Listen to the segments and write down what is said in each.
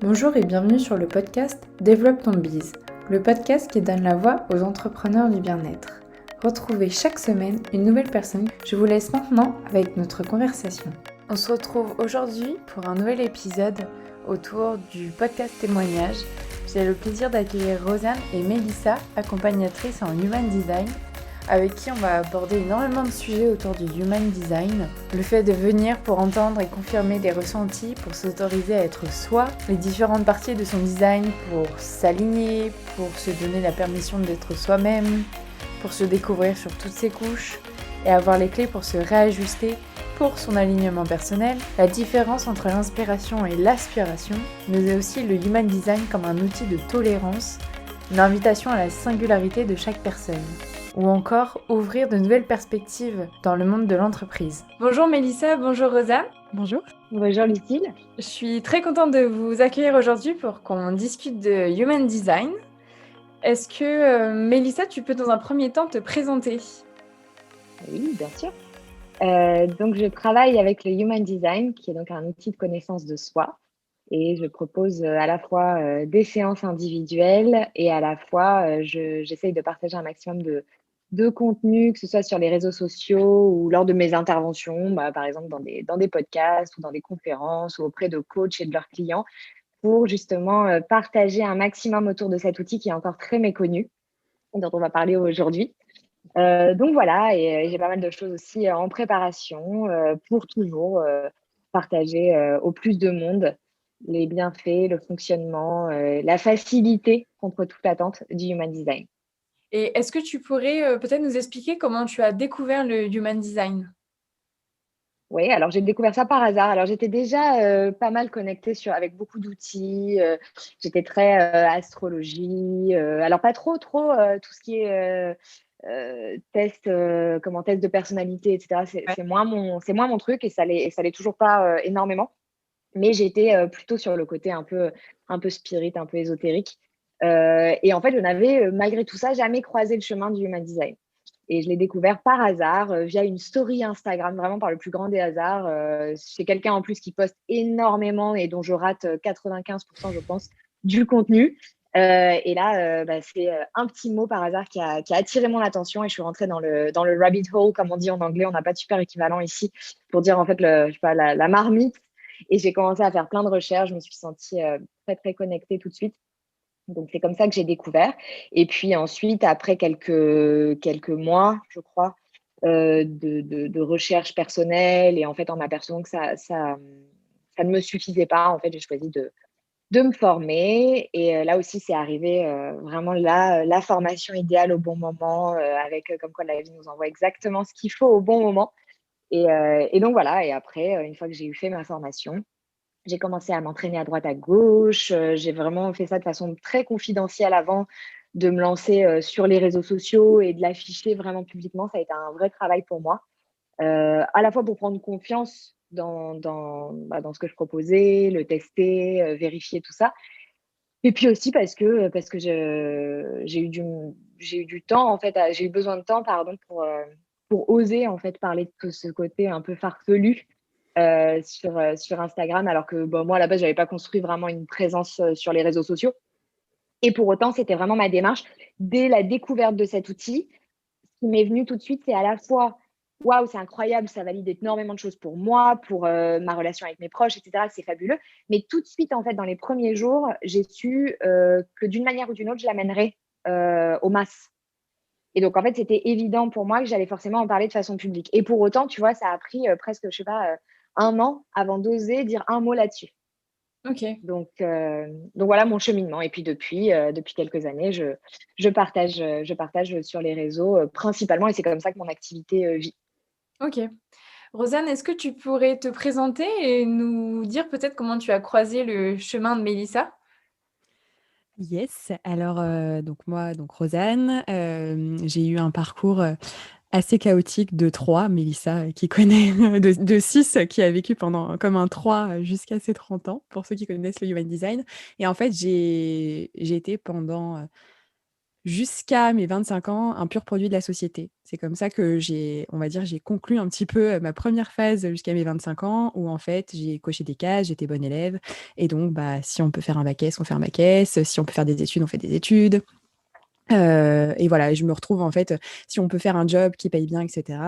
Bonjour et bienvenue sur le podcast Développe ton biz, le podcast qui donne la voix aux entrepreneurs du bien-être. Retrouvez chaque semaine une nouvelle personne. Je vous laisse maintenant avec notre conversation. On se retrouve aujourd'hui pour un nouvel épisode autour du podcast témoignage. J'ai le plaisir d'accueillir Rosanne et Mélissa, accompagnatrices en Human Design, avec qui on va aborder énormément de sujets autour du Human Design. Le fait de venir pour entendre et confirmer des ressentis, pour s'autoriser à être soi, les différentes parties de son design pour s'aligner, pour se donner la permission d'être soi-même, pour se découvrir sur toutes ses couches et avoir les clés pour se réajuster pour son alignement personnel, la différence entre l'inspiration et l'aspiration, mais aussi le Human Design comme un outil de tolérance, une invitation à la singularité de chaque personne, ou encore ouvrir de nouvelles perspectives dans le monde de l'entreprise. Bonjour Mélissa, bonjour Rosa. Bonjour. Bonjour Lucille. Je suis très contente de vous accueillir aujourd'hui pour qu'on discute de Human Design. Est-ce que Mélissa, tu peux dans un premier temps te présenter ? Oui, bien sûr. Donc, je travaille avec le Human Design, qui est donc un outil de connaissance de soi. Et je propose à la fois des séances individuelles et à la fois, j'essaye de partager un maximum de contenu, que ce soit sur les réseaux sociaux ou lors de mes interventions, par exemple dans des podcasts ou dans des conférences ou auprès de coachs et de leurs clients, pour justement partager un maximum autour de cet outil qui est encore très méconnu, dont on va parler aujourd'hui. Donc voilà, et j'ai pas mal de choses aussi en préparation pour toujours partager au plus de monde les bienfaits, le fonctionnement, la facilité contre toute attente du Human Design. Et est-ce que tu pourrais peut-être nous expliquer comment tu as découvert le Human Design ? Oui, alors j'ai découvert ça par hasard. Alors j'étais déjà pas mal connectée avec beaucoup d'outils. J'étais très astrologie. Alors pas trop tout ce qui est test de personnalité, etc. C'est moins mon truc et ça l'est toujours pas énormément. Mais j'étais plutôt sur le côté un peu spirit, un peu ésotérique. Et en fait, je n'avais malgré tout ça jamais croisé le chemin du Human Design. Et je l'ai découvert par hasard via une story Instagram, vraiment par le plus grand des hasards. C'est quelqu'un en plus qui poste énormément et dont je rate 95%, je pense, du contenu. Et là, c'est un petit mot par hasard qui a attiré mon attention et je suis rentrée dans le rabbit hole, comme on dit en anglais. On n'a pas de super équivalent ici pour dire en fait la marmite. Et j'ai commencé à faire plein de recherches. Je me suis sentie très, très connectée tout de suite. Donc, c'est comme ça que j'ai découvert. Et puis ensuite, après quelques mois, je crois, de recherche personnelle, et en fait, en m'apercevant que ça ne me suffisait pas, en fait, j'ai choisi de me former. Et là aussi, c'est arrivé vraiment la formation idéale au bon moment, avec comme quoi la vie nous envoie exactement ce qu'il faut au bon moment. Et donc voilà, et après, une fois que j'ai fait ma formation, j'ai commencé à m'entraîner à droite, à gauche. J'ai vraiment fait ça de façon très confidentielle avant de me lancer sur les réseaux sociaux et de l'afficher vraiment publiquement. Ça a été un vrai travail pour moi, à la fois pour prendre confiance dans ce que je proposais, le tester, vérifier tout ça. Et puis aussi parce que j'ai eu du temps, en fait, j'ai eu besoin de temps, pardon, pour oser, en fait, parler de ce côté un peu farfelu sur Instagram, alors que moi, à la base, je n'avais pas construit vraiment une présence sur les réseaux sociaux. Et pour autant, c'était vraiment ma démarche. Dès la découverte de cet outil, ce qui m'est venu tout de suite, c'est à la fois waouh, c'est incroyable, ça valide énormément de choses pour moi, pour ma relation avec mes proches, etc. C'est fabuleux. Mais tout de suite, en fait, dans les premiers jours, j'ai su que d'une manière ou d'une autre, je l'amènerais aux masses. Et donc, en fait, c'était évident pour moi que j'allais forcément en parler de façon publique. Et pour autant, tu vois, ça a pris presque, je sais pas, un an avant d'oser dire un mot là-dessus. Ok. Donc voilà mon cheminement. Et puis depuis quelques années, je partage sur les réseaux principalement, et c'est comme ça que mon activité vit. Ok. Rosanne, est-ce que tu pourrais te présenter et nous dire peut-être comment tu as croisé le chemin de Mélissa ? Yes, alors donc moi, donc Rosanne, j'ai eu un parcours assez chaotique de 3, Mélissa qui connaît de 6, qui a vécu pendant comme un 3 jusqu'à ses 30 ans, pour ceux qui connaissent le Human Design. Et en fait, j'ai été pendant jusqu'à mes 25 ans, un pur produit de la société. C'est comme ça que on va dire, j'ai conclu un petit peu ma première phase jusqu'à mes 25 ans, où en fait, j'ai coché des cases, j'étais bonne élève. Et donc, bah, si on peut faire un bac S, on fait un bac S. Si on peut faire des études, on fait des études. Et voilà, et je me retrouve en fait, si on peut faire un job qui paye bien, etc.,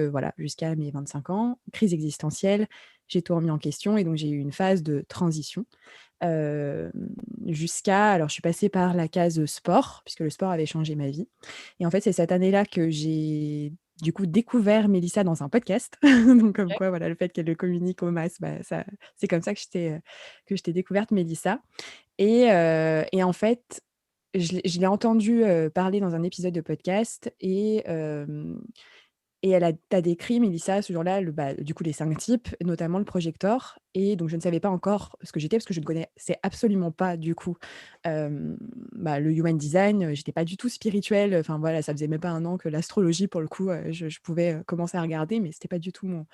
voilà, jusqu'à mes 25 ans, crise existentielle, j'ai tout remis en question et donc j'ai eu une phase de transition. euh, alors je suis passée par la case sport, puisque le sport avait changé ma vie. Et en fait, c'est cette année-là que j'ai du coup découvert Mélissa dans un podcast. Donc comme quoi, voilà, le fait qu'elle le communique au mass, bah, c'est comme ça que je t'ai découverte Mélissa. Et en fait, je l'ai entendue, parler dans un épisode de podcast et elle a tu décrit, Mélissa, ce jour-là, du coup, les 5 types, notamment le projecteur. Et donc je ne savais pas encore ce que j'étais parce que je ne connaissais absolument pas, du coup, hem, le human design, j'étais pas du tout spirituelle, enfin voilà, ça faisait même pas un an que l'astrologie, pour le coup, je pouvais, commencer à regarder, mais c'était pas du tout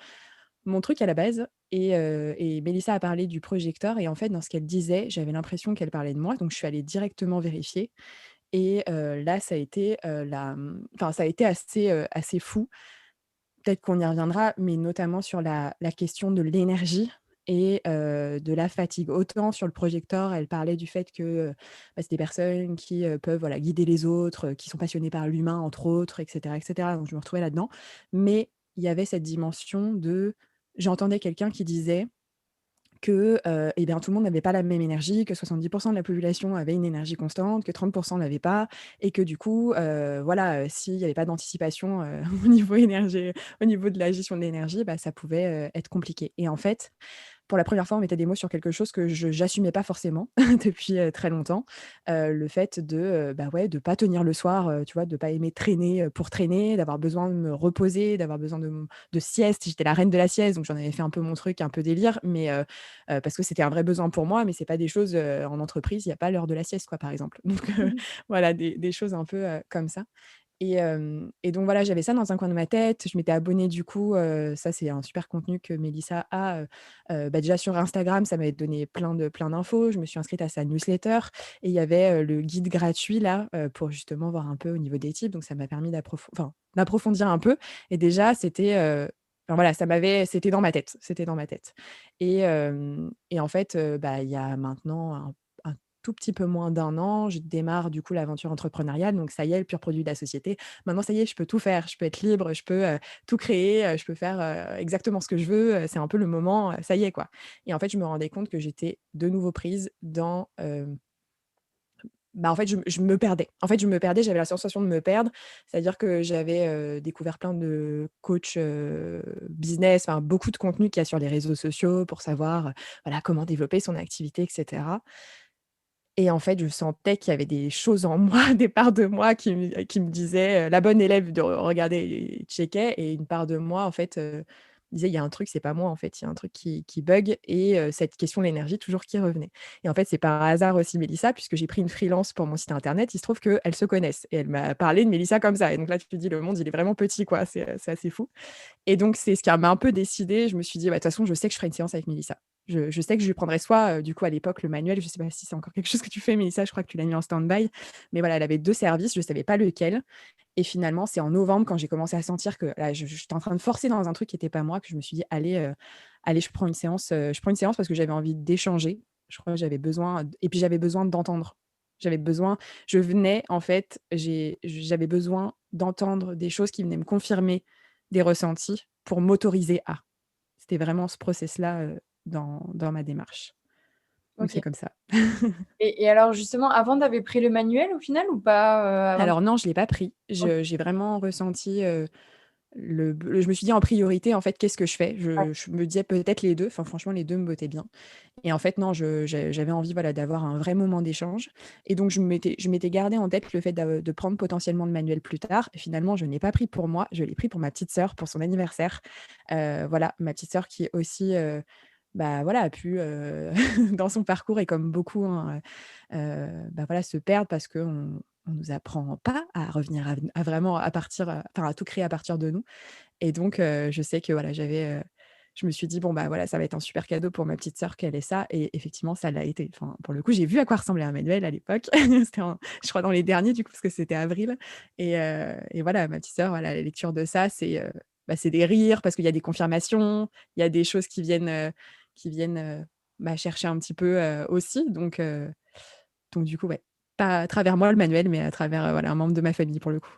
mon truc à la base. Et Mélissa a parlé du projecteur et en fait, dans ce qu'elle disait, j'avais l'impression qu'elle parlait de moi, donc je suis allée directement vérifier. Et là, ça a été, enfin, ça a été assez fou. Peut-être qu'on y reviendra, mais notamment sur la question de l'énergie et de la fatigue. Autant sur le projecteur, elle parlait du fait que, c'est des personnes qui, peuvent, voilà, guider les autres, qui sont passionnées par l'humain, entre autres, et cetera, et cetera. Donc je me retrouvais là-dedans. Mais il y avait cette dimension de j'entendais quelqu'un qui disait que, eh bien, tout le monde n'avait pas la même énergie, que 70 de la population avait une énergie constante, que 30 l'avaient pas et que du coup, voilà, s'il y avait pas d'anticipation, au niveau au niveau de la gestion de l'énergie, bah, ça pouvait, être compliqué. Et en fait, pour la première fois, on mettait des mots sur quelque chose que je j'assumais pas forcément depuis, très longtemps. Le fait de, ouais, de pas tenir le soir, tu vois? De pas aimer traîner, pour traîner, d'avoir besoin de me reposer, d'avoir besoin de sieste. J'étais la reine de la sieste, donc j'en avais fait un peu mon truc, un peu délire, mais parce que c'était un vrai besoin pour moi, mais c'est pas des choses, en entreprise, il y a pas l'heure de la sieste, quoi, par exemple. Donc voilà, des choses un peu, comme ça. Et donc voilà, j'avais ça dans un coin de ma tête. Je m'étais abonnée du coup, ça c'est un super contenu que Mélissa a, déjà sur Instagram, ça m'avait donné plein d'infos. Je me suis inscrite à sa newsletter et il y avait, le guide gratuit là, pour justement voir un peu au niveau des types. Donc ça m'a permis d'approfondir un peu et déjà c'était, enfin voilà, c'était dans ma tête, c'était dans ma tête. Et en fait, il y a maintenant un tout petit peu moins d'un an, je démarre du coup l'aventure entrepreneuriale, donc ça y est, le pur produit de la société. Maintenant, ça y est, je peux tout faire, je peux être libre, je peux, tout créer, je peux faire, exactement ce que je veux, c'est un peu le moment, ça y est, quoi. Et en fait, je me rendais compte que j'étais de nouveau prise dans, en fait, je me perdais. En fait, je me perdais, j'avais la sensation de me perdre. C'est-à-dire que j'avais, découvert plein de coachs, business, enfin beaucoup de contenu qu'il y a sur les réseaux sociaux pour savoir, voilà, comment développer son activité et cetera. Et en fait, je sentais qu'il y avait des choses en moi, des parts de moi qui me disaient, la bonne élève de regarder et checkait et une part de moi, en fait, disait: «Il y a un truc, c'est pas moi, en fait, il y a un truc qui bug» et cette question de l'énergie toujours qui revenait. Et en fait, c'est par hasard aussi Mélissa, puisque j'ai pris une freelance pour mon site internet, il se trouve qu'elles se connaissent et elle m'a parlé de Mélissa comme ça et donc là, tu te dis: «Le monde, il est vraiment petit, quoi», c'est assez fou. Et donc, c'est ce qui m'a un peu décidée. Je me suis dit: «Bah, de toute façon, je sais que je ferai une séance avec Mélissa». Je sais que je lui prendrai soit, du coup, à l'époque, le manuel, je sais pas si c'est encore quelque chose que tu fais, Mélissa, je crois que tu l'as mis en stand-by. Mais voilà, elle avait 2 services, je savais pas lequel. Et finalement, c'est en novembre quand j'ai commencé à sentir que là, j'étais en train de forcer dans un truc qui était pas moi, que je me suis dit: «Allez, allez, je prends une séance» parce que j'avais envie d'échanger. Je crois que j'avais besoin et puis j'avais besoin d'entendre. J'avais besoin je venais en fait, j'avais besoin d'entendre des choses qui venaient me confirmer des ressentis pour m'autoriser à. C'était vraiment ce process-là, dans ma démarche. Donc c'est OK. comme ça. Et alors justement, avant, tu avais pris le manuel au final ou pas, avant? Alors non, je l'ai pas pris. OK, J'ai vraiment ressenti, je me suis dit en priorité, en fait, qu'est-ce que je fais? ouais. Je me disais peut-être les 2. Enfin franchement les 2 me bottaient bien. Et en fait non, j'avais envie, voilà, d'avoir un vrai moment d'échange et donc je m'étais gardé en tête le fait de prendre potentiellement le manuel plus tard et finalement je ne l'ai pas pris pour moi, je l'ai pris pour ma petite sœur, pour son anniversaire. Voilà, ma petite sœur qui aussi, voilà, a pu, dans son parcours et comme beaucoup, hein, voilà, se perdre parce qu'on nous apprend pas à revenir à vraiment à partir, enfin à tout créer à partir de nous. Et donc je sais que voilà, je me suis dit: «Bon, bah, voilà, ça va être un super cadeau pour ma petite sœur qu'elle ait ça» et effectivement, ça l'a été. Enfin, pour le coup, j'ai vu à quoi ressemblait un manuel à l'époque. C'était je crois dans les derniers du coup, parce que c'était avril et voilà, ma petite sœur, voilà, la lecture de ça, c'est des rires parce qu'il y a des confirmations, il y a des choses qui viennent chercher un petit peu, aussi donc du coup, ouais, pas à travers moi le manuel, mais à travers, voilà, un membre de ma famille pour le coup.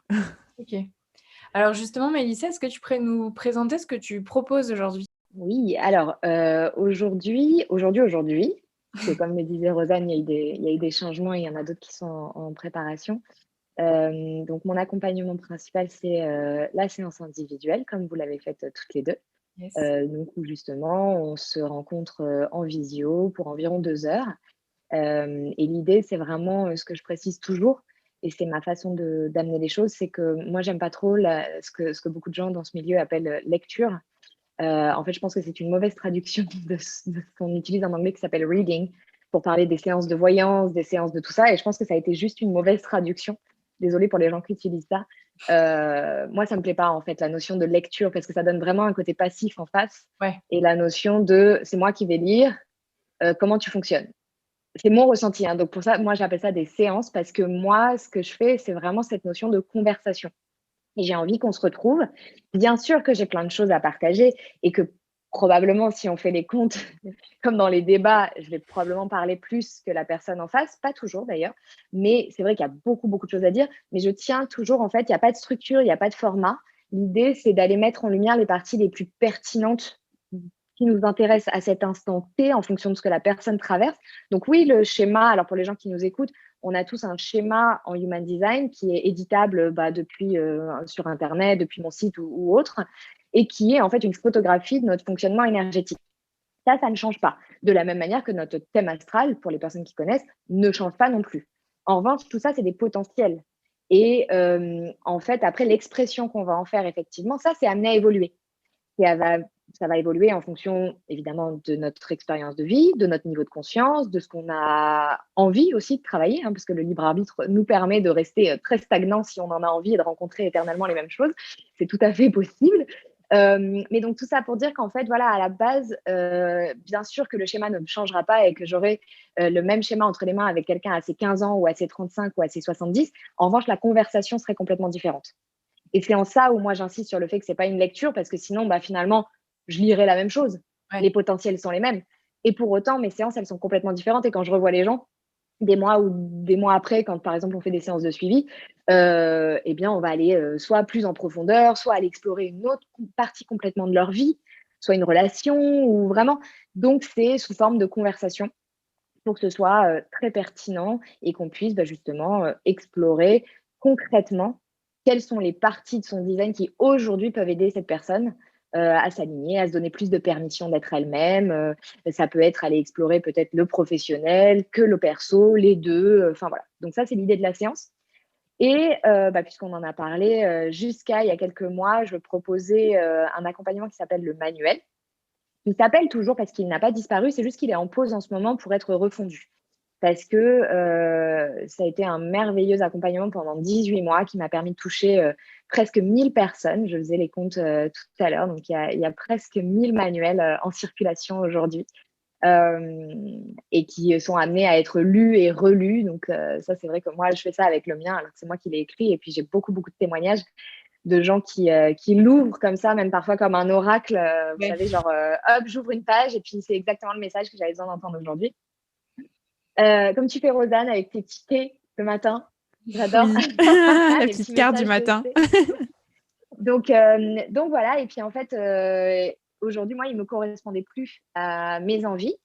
OK. Alors justement, Mélissa, est-ce que tu pourrais nous présenter ce que tu proposes aujourd'hui? Oui, alors aujourd'hui, parce que comme le disait Rosanne, il y a eu des changements et il y en a d'autres qui sont en préparation. Donc mon accompagnement principal, c'est la séance individuelle, comme vous l'avez faite toutes les deux. Yes. Donc où justement, on se rencontre en visio pour environ 2 heures. Et l'idée, c'est vraiment ce que je précise toujours, et c'est ma façon d'amener les choses, c'est que moi, j'aime pas trop ce que beaucoup de gens dans ce milieu appellent lecture. En fait, je pense que c'est une mauvaise traduction de ce qu'on utilise en anglais qui s'appelle reading pour parler des séances de voyance, des séances de tout ça. Et je pense que ça a été juste une mauvaise traduction. Désolée pour les gens qui utilisent ça. Moi, ça me plaît pas en fait la notion de lecture parce que ça donne vraiment un côté passif en face Ouais. et la notion de c'est moi qui vais lire, comment tu fonctionnes. C'est mon ressenti, hein. Donc pour ça, moi, j'appelle ça des séances parce que moi, ce que je fais, c'est vraiment cette notion de conversation. Et j'ai envie qu'on se retrouve. Bien sûr que j'ai plein de choses à partager et que probablement, si on fait les comptes, comme dans les débats, je vais probablement parler plus que la personne en face, pas toujours d'ailleurs, mais c'est vrai qu'il y a beaucoup, beaucoup de choses à dire. Mais je tiens toujours, en fait, il n'y a pas de structure, il n'y a pas de format. L'idée, c'est d'aller mettre en lumière les parties les plus pertinentes qui nous intéressent à cet instant T en fonction de ce que la personne traverse. Donc oui, le schéma, alors pour les gens qui nous écoutent, on a tous un schéma en Human Design qui est éditable depuis sur Internet, depuis mon site ou autre, et qui est en fait une photographie de notre fonctionnement énergétique. Ça ne change pas. De la même manière que notre thème astral, pour les personnes qui connaissent, ne change pas non plus. En revanche, tout ça, c'est des potentiels. Et en fait, après, l'expression qu'on va en faire, effectivement, ça, c'est amené à évoluer. Et ça va évoluer en fonction, évidemment, de notre expérience de vie, de notre niveau de conscience, de ce qu'on a envie aussi de travailler, hein, parce que le libre arbitre nous permet de rester très stagnant si on en a envie et de rencontrer éternellement les mêmes choses. C'est tout à fait possible. Mais donc, tout ça pour dire qu'en fait, voilà, à la base, bien sûr que le schéma ne changera pas et que j'aurai le même schéma entre les mains avec quelqu'un à ses 15 ans ou à ses 35 ou à ses 70. En revanche, la conversation serait complètement différente. Et c'est en ça où moi j'insiste sur le fait que c'est pas une lecture parce que sinon, finalement, je lirai la même chose. Ouais. Les potentiels sont les mêmes. Et pour autant, mes séances, elles sont complètement différentes. Et quand je revois les gens, des mois ou des mois après, quand par exemple on fait des séances de suivi, eh bien on va aller soit plus en profondeur, soit aller explorer une autre partie complètement de leur vie, soit une relation ou vraiment. Donc c'est sous forme de conversation pour que ce soit très pertinent et qu'on puisse justement explorer concrètement quelles sont les parties de son design qui aujourd'hui peuvent aider cette personne à s'aligner, à se donner plus de permission d'être elle-même. Ça peut être aller explorer peut-être le professionnel, que le perso, les deux. Enfin voilà. Donc ça, c'est l'idée de la séance. Et puisqu'on en a parlé, jusqu'à il y a quelques mois, je proposais un accompagnement qui s'appelle le manuel. Il s'appelle toujours parce qu'il n'a pas disparu, c'est juste qu'il est en pause en ce moment pour être refondu. Parce que ça a été un merveilleux accompagnement pendant 18 mois qui m'a permis de toucher presque 1000 personnes. Je faisais les comptes tout à l'heure, donc il y a presque 1000 manuels en circulation aujourd'hui et qui sont amenés à être lus et relus. Donc ça, c'est vrai que moi, je fais ça avec le mien, alors que c'est moi qui l'ai écrit. Et puis j'ai beaucoup, beaucoup de témoignages de gens qui l'ouvrent comme ça, même parfois comme un oracle. Vous Ouais. savez, genre, hop, j'ouvre une page et puis c'est exactement le message que j'avais besoin d'entendre aujourd'hui. Comme tu fais, Rosanne, avec tes petits thés le matin. J'adore. Oui, la Les petite petits carte du messages de matin. thé. Donc voilà. Et puis en fait, aujourd'hui, moi, il me correspondait plus à mes envies,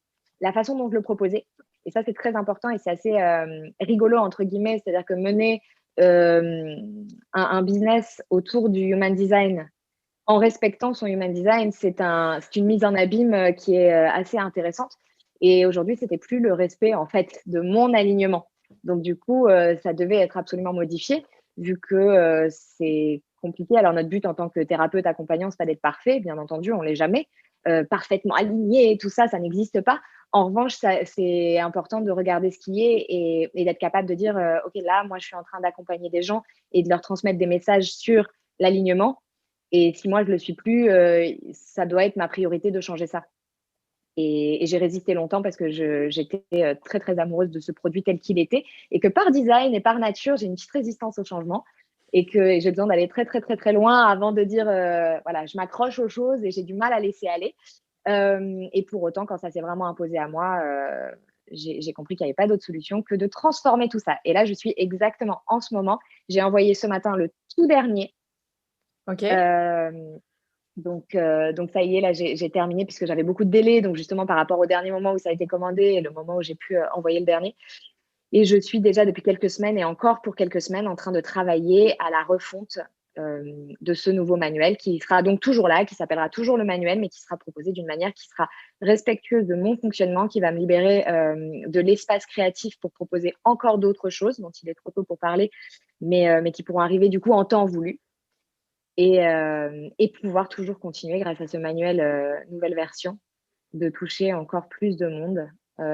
la façon dont je le proposais. Et ça, c'est très important et c'est assez rigolo, entre guillemets. C'est-à-dire que mener un business autour du human design en respectant son human design, c'est une mise en abîme qui est assez intéressante. Et aujourd'hui, c'était plus le respect en fait de mon alignement. Donc du coup, ça devait être absolument modifié vu que c'est compliqué. Alors notre but en tant que thérapeute accompagnant, c'est pas d'être parfait, bien entendu, on l'est jamais. Parfaitement aligné, tout ça, ça n'existe pas. En revanche, c'est important de regarder ce qui est et d'être capable de dire, OK, là, moi, je suis en train d'accompagner des gens et de leur transmettre des messages sur l'alignement. Et si moi, je ne le suis plus, ça doit être ma priorité de changer ça. Et j'ai résisté longtemps parce que j'étais très, très amoureuse de ce produit tel qu'il était et que par design et par nature, j'ai une petite résistance au changement et que j'ai besoin d'aller très, très, très, très loin avant de dire, voilà, je m'accroche aux choses et j'ai du mal à laisser aller. Et pour autant, quand ça s'est vraiment imposé à moi, j'ai compris qu'il n'y avait pas d'autre solution que de transformer tout ça. Et là, je suis exactement en ce moment, j'ai envoyé ce matin le tout dernier. Ok. Donc ça y est, là, j'ai terminé puisque j'avais beaucoup de délais. Donc, justement, par rapport au dernier moment où ça a été commandé et le moment où j'ai pu envoyer le dernier. Et je suis déjà depuis quelques semaines et encore pour quelques semaines en train de travailler à la refonte de ce nouveau manuel qui sera donc toujours là, qui s'appellera toujours le manuel, mais qui sera proposé d'une manière qui sera respectueuse de mon fonctionnement, qui va me libérer de l'espace créatif pour proposer encore d'autres choses dont il est trop tôt pour parler, mais qui pourront arriver du coup en temps voulu. Et pouvoir toujours continuer grâce à ce manuel nouvelle version, de toucher encore plus de monde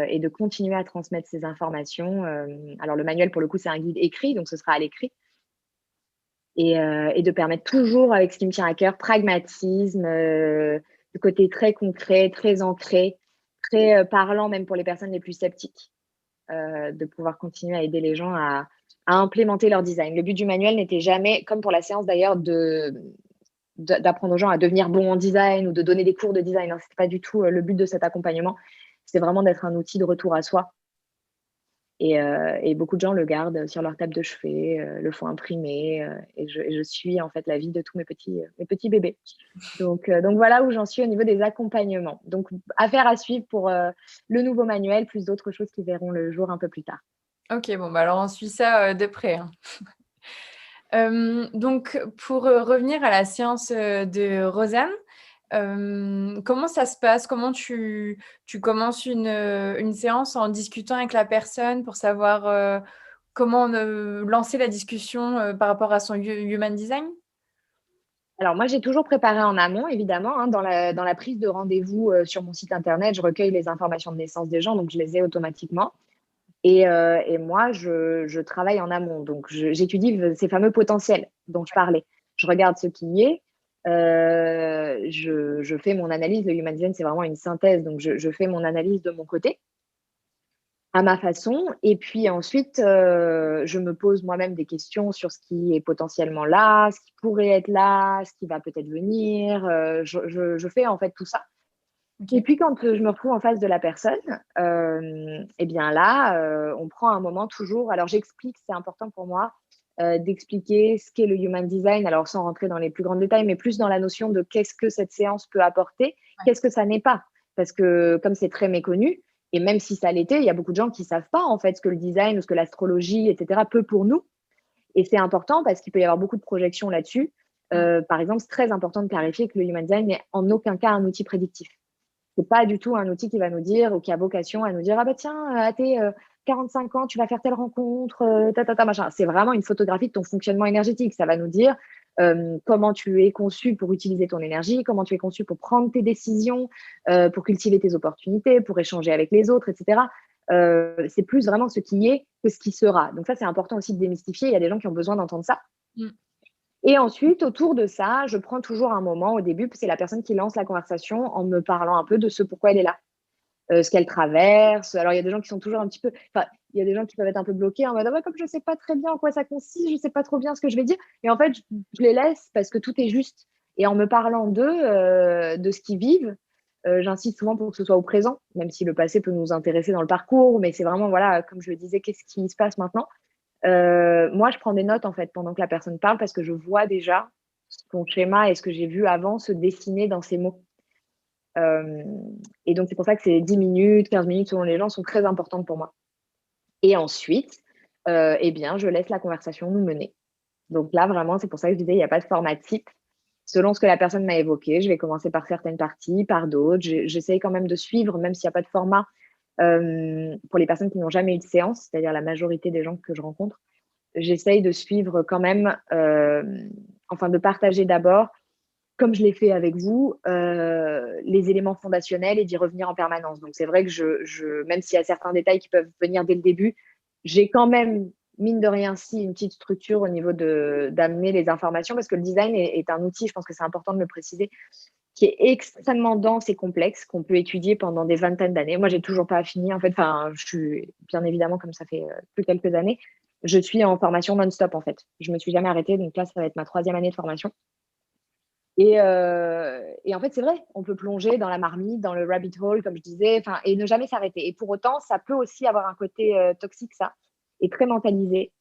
et de continuer à transmettre ces informations. Alors le manuel, pour le coup, c'est un guide écrit, donc ce sera à l'écrit. Et de permettre toujours, avec ce qui me tient à cœur, pragmatisme, le côté très concret, très ancré, très parlant même pour les personnes les plus sceptiques, de pouvoir continuer à aider les gens à implémenter leur design. Le but du manuel n'était jamais, comme pour la séance d'ailleurs, d'apprendre aux gens à devenir bons en design ou de donner des cours de design. Ce n'était pas du tout le but de cet accompagnement. C'est vraiment d'être un outil de retour à soi. Et beaucoup de gens le gardent sur leur table de chevet, le font imprimer. Et je suis en fait la vie de tous mes petits bébés. Donc voilà où j'en suis au niveau des accompagnements. Donc, affaire à suivre pour le nouveau manuel, plus d'autres choses qui verront le jour un peu plus tard. Ok, bon, bah alors on suit ça de près, hein. Donc, pour revenir à la séance de Rosanne, comment ça se passe? Comment tu commences une séance en discutant avec la personne pour savoir comment lancer la discussion par rapport à son human design? Alors moi, j'ai toujours préparé en amont, évidemment, hein, dans la prise de rendez-vous sur mon site internet, je recueille les informations de naissance des gens, donc je les ai automatiquement. Et moi, je travaille en amont, donc j'étudie ces fameux potentiels dont je parlais. Je regarde ce qui y est, je fais mon analyse. Le human design, c'est vraiment une synthèse, donc je fais mon analyse de mon côté, à ma façon. Et puis ensuite, je me pose moi-même des questions sur ce qui est potentiellement là, ce qui pourrait être là, ce qui va peut-être venir. Je fais en fait tout ça. Et Ok. puis quand je me retrouve en face de la personne, eh bien là, on prend un moment toujours. Alors j'explique, c'est important pour moi d'expliquer ce qu'est le human design, alors sans rentrer dans les plus grands détails, mais plus dans la notion de qu'est-ce que cette séance peut apporter, qu'est-ce que ça n'est pas. Parce que comme c'est très méconnu, et même si ça l'était, il y a beaucoup de gens qui ne savent pas en fait ce que le design ou ce que l'astrologie, etc., peut pour nous. Et c'est important parce qu'il peut y avoir beaucoup de projections là-dessus. Par exemple, c'est très important de clarifier que le human design n'est en aucun cas un outil prédictif. C'est pas du tout un outil qui va nous dire ou qui a vocation à nous dire ah bah tiens, à tes 45 ans, tu vas faire telle rencontre, machin. C'est vraiment une photographie de ton fonctionnement énergétique. Ça va nous dire comment tu es conçu pour utiliser ton énergie, comment tu es conçu pour prendre tes décisions, pour cultiver tes opportunités, pour échanger avec les autres, etc. C'est plus vraiment ce qui est que ce qui sera. Donc ça, c'est important aussi de démystifier. Il y a des gens qui ont besoin d'entendre ça. Mm. Et ensuite, autour de ça, je prends toujours un moment au début, c'est la personne qui lance la conversation en me parlant un peu de ce pourquoi elle est là, ce qu'elle traverse. Alors, il y a des gens qui sont toujours un petit peu… Enfin, il y a des gens qui peuvent être un peu bloqués en mode ah, comme je ne sais pas très bien en quoi ça consiste, je ne sais pas trop bien ce que je vais dire. Et en fait, je les laisse parce que tout est juste. Et en me parlant d'eux, de ce qu'ils vivent, j'insiste souvent pour que ce soit au présent, même si le passé peut nous intéresser dans le parcours. Mais c'est vraiment, voilà, comme je le disais, qu'est-ce qui se passe maintenant. Moi, je prends des notes en fait pendant que la personne parle parce que je vois déjà son schéma et ce que j'ai vu avant se dessiner dans ces mots. Et donc, c'est pour ça que ces 10 minutes, 15 minutes selon les gens sont très importantes pour moi. Et ensuite, eh bien, je laisse la conversation nous mener. Donc là, vraiment, c'est pour ça que je disais, il n'y a pas de format type. Selon ce que la personne m'a évoqué, je vais commencer par certaines parties, par d'autres. J'essaye quand même de suivre, même s'il n'y a pas de format, pour les personnes qui n'ont jamais eu de séance, c'est-à-dire la majorité des gens que je rencontre. J'essaye de suivre quand même, enfin de partager d'abord, comme je l'ai fait avec vous, les éléments fondationnels et d'y revenir en permanence. Donc c'est vrai que même s'il y a certains détails qui peuvent venir dès le début, j'ai quand même mine de rien, si une petite structure au niveau d'amener les informations, parce que le design est un outil, je pense que c'est important de le préciser, qui est extrêmement dense et complexe, qu'on peut étudier pendant des vingtaines d'années. Moi, j'ai toujours pas fini, en fait. Enfin, je suis, bien évidemment, comme ça fait que quelques années, je suis en formation non-stop, en fait. Je me suis jamais arrêtée, donc là, ça va être ma 3e année de formation. Et en fait, c'est vrai, on peut plonger dans la marmite, dans le rabbit hole, comme je disais, et ne jamais s'arrêter. Et pour autant, ça peut aussi avoir un côté toxique, ça, et très mentalisé.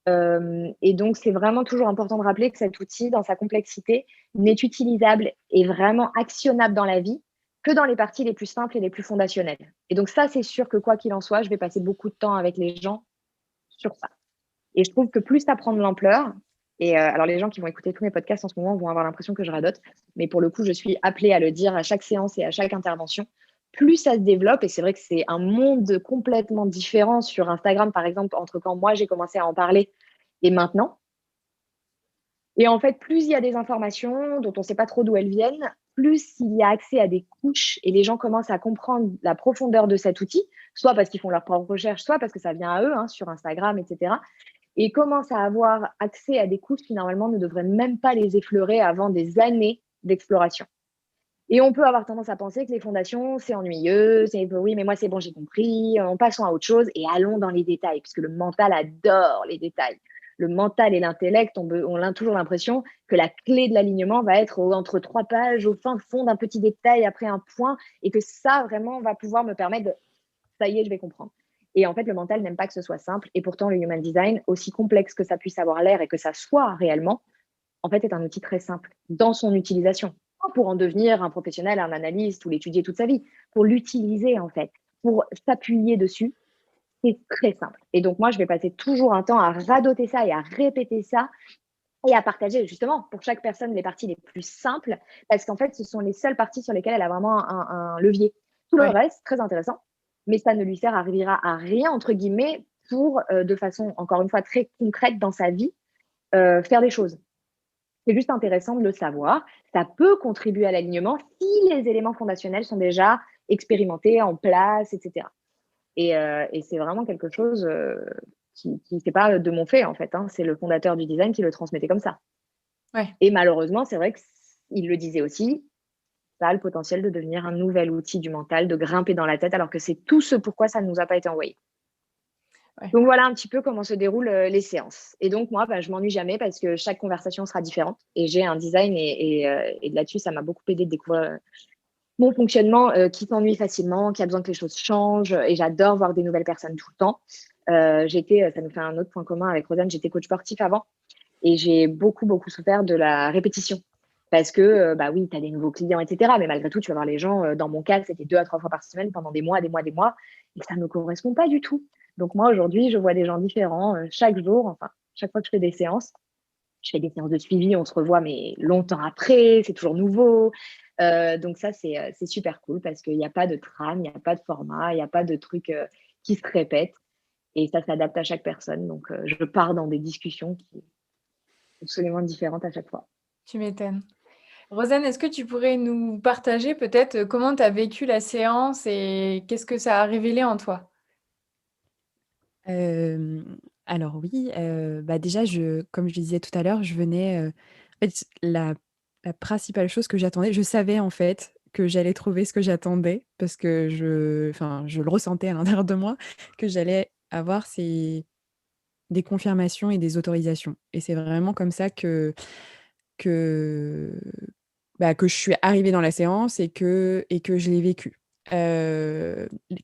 Et donc, c'est vraiment toujours important de rappeler que cet outil, dans sa complexité, n'est utilisable et vraiment actionnable dans la vie que dans les parties les plus simples et les plus fondationnelles. Et donc, ça, c'est sûr que quoi qu'il en soit, je vais passer beaucoup de temps avec les gens sur ça. Et je trouve que plus ça prend de l'ampleur, et alors les gens qui vont écouter tous mes podcasts en ce moment vont avoir l'impression que je radote, mais pour le coup, je suis appelée à le dire à chaque séance et à chaque intervention. Plus ça se développe, et c'est vrai que c'est un monde complètement différent sur Instagram, par exemple, entre quand moi j'ai commencé à en parler et maintenant. Et en fait, plus il y a des informations dont on ne sait pas trop d'où elles viennent, plus il y a accès à des couches et les gens commencent à comprendre la profondeur de cet outil, soit parce qu'ils font leur propre recherche, soit parce que ça vient à eux, sur Instagram, etc. Et commencent à avoir accès à des couches qui normalement ne devraient même pas les effleurer avant des années d'exploration. Et on peut avoir tendance à penser que les fondations, c'est ennuyeux, c'est oui, mais moi c'est bon, j'ai compris, passons à autre chose et allons dans les détails, puisque le mental adore les détails. Le mental et l'intellect, on a toujours l'impression que la clé de l'alignement va être entre 3 pages, au fin fond d'un petit détail, après un point, et que ça, vraiment, va pouvoir me permettre de, ça y est, je vais comprendre. Et en fait, le mental n'aime pas que ce soit simple, et pourtant, le human design, aussi complexe que ça puisse avoir l'air et que ça soit réellement, en fait, est un outil très simple dans son utilisation. Pas pour en devenir un professionnel, un analyste ou l'étudier toute sa vie, pour l'utiliser, en fait, pour s'appuyer dessus. C'est très simple. Et donc, moi, je vais passer toujours un temps à radoter ça et à répéter ça et à partager, justement, pour chaque personne, les parties les plus simples, parce qu'en fait, ce sont les seules parties sur lesquelles elle a vraiment un levier. Tout le reste, très intéressant, mais ça ne lui servira à rien, entre guillemets, pour, de façon, encore une fois, très concrète dans sa vie, faire des choses. C'est juste intéressant de le savoir. Ça peut contribuer à l'alignement si les éléments fondationnels sont déjà expérimentés, en place, etc. Et c'est vraiment quelque chose qui n'est pas de mon fait, en fait. C'est le fondateur du design qui le transmettait comme ça. Ouais. Et malheureusement, c'est vrai qu'il le disait aussi, ça a le potentiel de devenir un nouvel outil du mental, de grimper dans la tête, alors que c'est tout ce pourquoi ça ne nous a pas été envoyé. Ouais. Donc voilà un petit peu comment se déroulent les séances. Et donc moi, je m'ennuie jamais parce que chaque conversation sera différente. Et j'ai un design et là-dessus, ça m'a beaucoup aidé de découvrir mon fonctionnement qui s'ennuie facilement, qui a besoin que les choses changent. Et j'adore voir des nouvelles personnes tout le temps. Ça nous fait un autre point commun avec Rosanne, j'étais coach sportif avant. Et j'ai beaucoup, beaucoup souffert de la répétition. Parce que, oui, tu as des nouveaux clients, etc. Mais malgré tout, tu vas voir les gens. Dans mon cas, c'était 2 à 3 fois par semaine pendant des mois, des mois, des mois. Et ça ne me correspond pas du tout. Donc moi, aujourd'hui, je vois des gens différents chaque jour. Enfin, chaque fois que je fais des séances, je fais des séances de suivi. On se revoit, mais longtemps après. C'est toujours nouveau. Donc ça, c'est super cool parce qu'il n'y a pas de trame, il n'y a pas de format, il n'y a pas de trucs qui se répètent. Et ça s'adapte à chaque personne. Donc, je pars dans des discussions qui sont absolument différentes à chaque fois. Tu m'étonnes. Rosanne, est-ce que tu pourrais nous partager peut-être comment tu as vécu la séance et qu'est-ce que ça a révélé en toi? Alors oui, déjà comme je disais tout à l'heure, je venais, en fait, la principale chose que j'attendais, je savais en fait que j'allais trouver ce que j'attendais parce que je le ressentais à l'intérieur de moi, que j'allais avoir des confirmations et des autorisations et c'est vraiment comme ça que, que je suis arrivée dans la séance et que je l'ai vécu.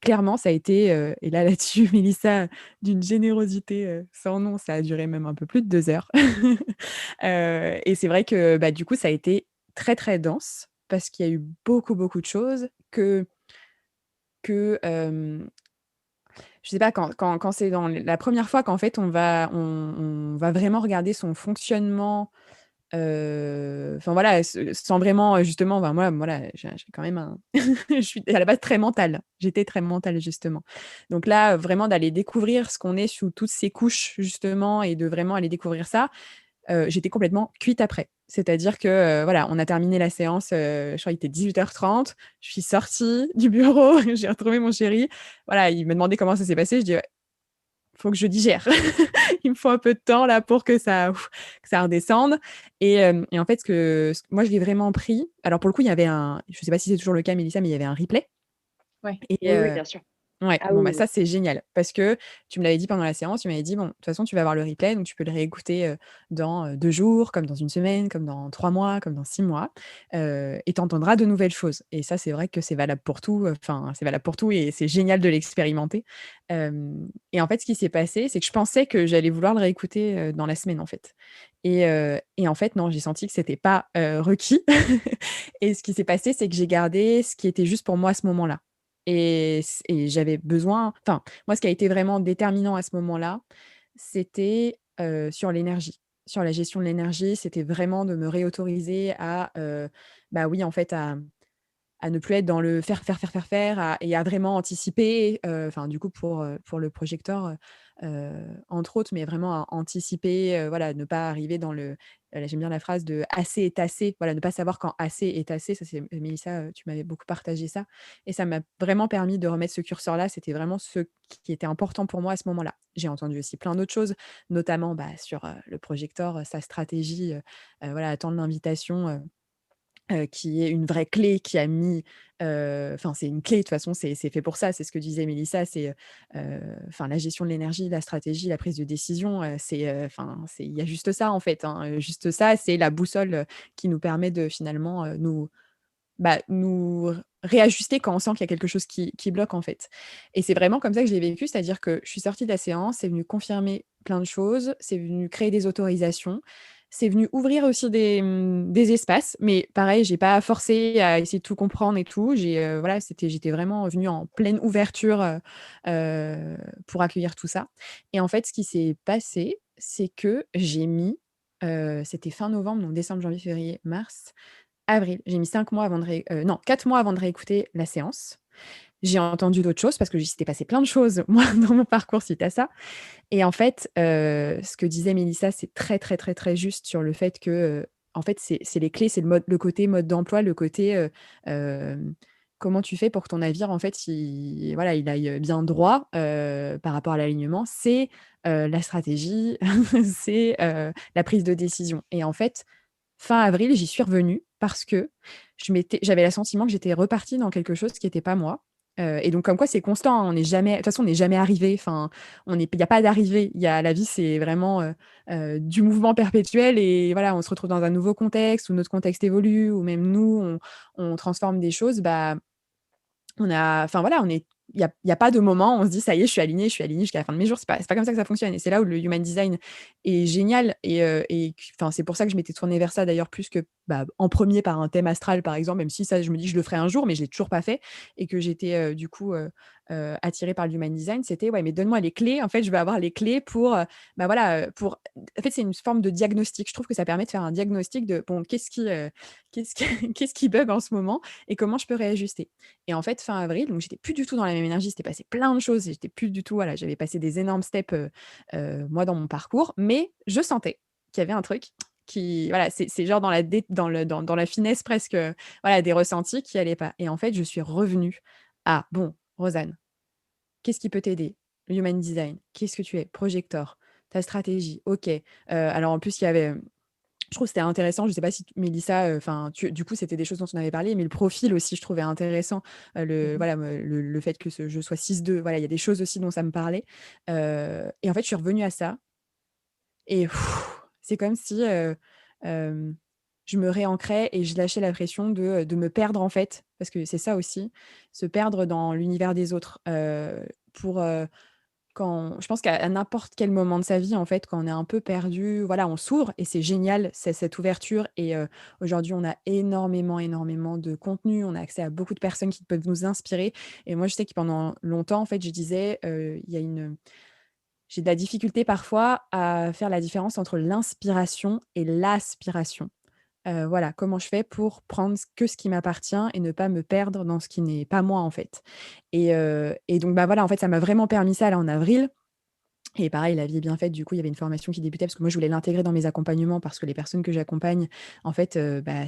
Clairement, ça a été, et là-dessus, Mélissa, d'une générosité, sans nom, ça a duré même un peu plus de 2 heures. Et c'est vrai que, du coup, ça a été très, très dense parce qu'il y a eu beaucoup, beaucoup de choses que, je sais pas, quand c'est dans la première fois qu'en fait on va vraiment regarder son fonctionnement. Enfin voilà, sans vraiment, justement, moi voilà, j'ai quand même un je suis à la base très mentale. J'étais très mentale justement. Donc là, vraiment d'aller découvrir ce qu'on est sous toutes ces couches justement et de vraiment aller découvrir ça, j'étais complètement cuite après. C'est-à-dire que, voilà, on a terminé la séance, je crois qu'il était 18h30. Je suis sortie du bureau, j'ai retrouvé mon chéri. Voilà, il m'a demandé comment ça s'est passé. Je dis: «Ouais». faut que je digère. Il me faut un peu de temps là pour que ça redescende. Et en fait, moi, je l'ai vraiment pris. Alors, pour le coup, il y avait je sais pas si c'est toujours le cas, Mélissa, mais il y avait un replay. Ouais. Et, Oui, oui, bien sûr. ouais, Ah bon, oui, bah, oui. ça, c'est génial parce que tu me l'avais dit pendant la séance, tu m'avais dit: «Bon, de toute façon, tu vas avoir le replay, donc tu peux le réécouter, dans, 2 jours, comme dans 1 semaine, comme dans 3 mois, comme dans 6 mois, et tu entendras de nouvelles choses» et ça, c'est vrai que c'est valable pour tout, enfin, c'est valable pour tout et c'est génial de l'expérimenter. Et en fait, ce qui s'est passé, c'est que je pensais que j'allais vouloir le réécouter, dans la semaine, en fait et en fait, non, j'ai senti que c'était pas, requis et ce qui s'est passé, c'est que j'ai gardé ce qui était juste pour moi à ce moment-là. Et j'avais besoin enfin, moi, ce qui a été vraiment déterminant à ce moment-là, c'était, sur l'énergie. Sur la gestion de l'énergie, c'était vraiment de me réautoriser à, bah, oui, en fait, à ne plus être dans le faire, faire, faire, faire, faire, et à vraiment anticiper, enfin, du coup, pour le projecteur, entre autres, mais vraiment à anticiper, voilà, ne pas arriver dans j'aime bien la phrase de «assez est assez», voilà, ne pas savoir quand assez est assez. Ça, c'est Mélissa, tu m'avais beaucoup partagé ça et ça m'a vraiment permis de remettre ce curseur-là. C'était vraiment ce qui était important pour moi à ce moment-là. J'ai entendu aussi plein d'autres choses, notamment, bah, sur, le projecteur, sa stratégie, voilà, attendre l'invitation, qui est une vraie clé qui a mis, enfin, c'est une clé de toute façon, c'est fait pour ça. C'est ce que disait Mélissa, enfin, la gestion de l'énergie, la stratégie, la prise de décision, enfin, il y a juste ça en fait, hein, juste ça, c'est la boussole, qui nous permet de finalement, nous réajuster quand on sent qu'il y a quelque chose qui bloque en fait. Et c'est vraiment comme ça que je l'ai vécu, c'est-à-dire que je suis sortie de la séance, c'est venu confirmer plein de choses, c'est venu créer des autorisations, c'est venu ouvrir aussi des espaces, mais pareil, j'ai pas forcé à essayer de tout comprendre et tout. Voilà, j'étais vraiment venue en pleine ouverture, pour accueillir tout ça. Et en fait, ce qui s'est passé, c'est que j'ai mis, c'était fin novembre, donc décembre, janvier, février, mars, avril. J'ai mis 5 mois avant non, 4 mois avant de réécouter la séance. J'ai entendu d'autres choses parce que il s'était passé plein de choses, moi, dans mon parcours suite à ça. Et en fait, ce que disait Mélissa, c'est très, très, très, très juste sur le fait que, en fait, c'est les clés, c'est le côté mode d'emploi, le côté, comment tu fais pour que ton navire, en fait, voilà, il aille bien droit, par rapport à l'alignement. C'est, la stratégie, c'est, la prise de décision. Et en fait, fin avril, j'y suis revenue parce que j'avais le sentiment que j'étais repartie dans quelque chose qui était pas moi, et donc comme quoi c'est constant, hein, on n'est jamais de toute façon, on n'est jamais arrivé, enfin, il y a pas d'arrivée. La vie, c'est vraiment, du mouvement perpétuel et voilà, on se retrouve dans un nouveau contexte où notre contexte évolue, ou même nous, on transforme des choses, bah, enfin voilà, il y a pas de moment où on se dit: «Ça y est, je suis alignée jusqu'à la fin de mes jours». C'est pas comme ça que ça fonctionne et c'est là où le human design est génial et enfin, c'est pour ça que je m'étais tournée vers ça d'ailleurs plus que, bah, en premier par un thème astral, par exemple, même si ça, je me dis: «Je le ferai un jour», mais je l'ai toujours pas fait et que j'étais, du coup, attirée par le human design. C'était: «Ouais, mais donne-moi les clés». En fait, je veux avoir les clés pour, bah, voilà, en fait, c'est une forme de diagnostic. Je trouve que ça permet de faire un diagnostic de: «Bon, qu'est-ce qui qu'est-ce qui bug en ce moment et comment je peux réajuster?» Et en fait, fin avril, donc j'étais plus du tout dans la même énergie, c'était passé plein de choses et j'étais plus du tout voilà, j'avais passé des énormes steps, moi, dans mon parcours, mais je sentais qu'il y avait un truc qui voilà, c'est genre dans la dé dans la finesse presque, voilà, des ressentis qui allaient pas et en fait, je suis revenue à: «Bon, Rosanne, qu'est-ce qui peut t'aider? Le human design, qu'est-ce que tu es? Projecteur, ta stratégie, OK». Alors en plus, il y avait, je trouve que c'était intéressant, je ne sais pas si Mélissa, enfin, du coup, c'était des choses dont on avait parlé, mais le profil aussi, je trouvais intéressant, Mmh. voilà, le fait que je sois 6-2, voilà, il y a des choses aussi dont ça me parlait, et en fait, je suis revenue à ça et c'est comme si, hem, je me réancrais et je lâchais la pression de me perdre, en fait, parce que c'est ça aussi, se perdre dans l'univers des autres, pour, quand je pense qu'à n'importe quel moment de sa vie, en fait, quand on est un peu perdu, voilà, on s'ouvre et c'est génial, c'est cette ouverture et aujourd'hui, on a énormément, énormément de contenu. On a accès à beaucoup de personnes qui peuvent nous inspirer et moi, je sais que pendant longtemps, en fait, je disais, j'ai de la difficulté parfois à faire la différence entre l'inspiration et l'aspiration. Voilà, comment je fais pour prendre ce qui m'appartient et ne pas me perdre dans ce qui n'est pas moi, en fait. Et donc, bah, voilà, en fait, ça m'a vraiment permis ça, là, en avril. Et pareil, la vie est bien faite, du coup, il y avait une formation qui débutait parce que moi, je voulais l'intégrer dans mes accompagnements parce que les personnes que j'accompagne, en fait, bah,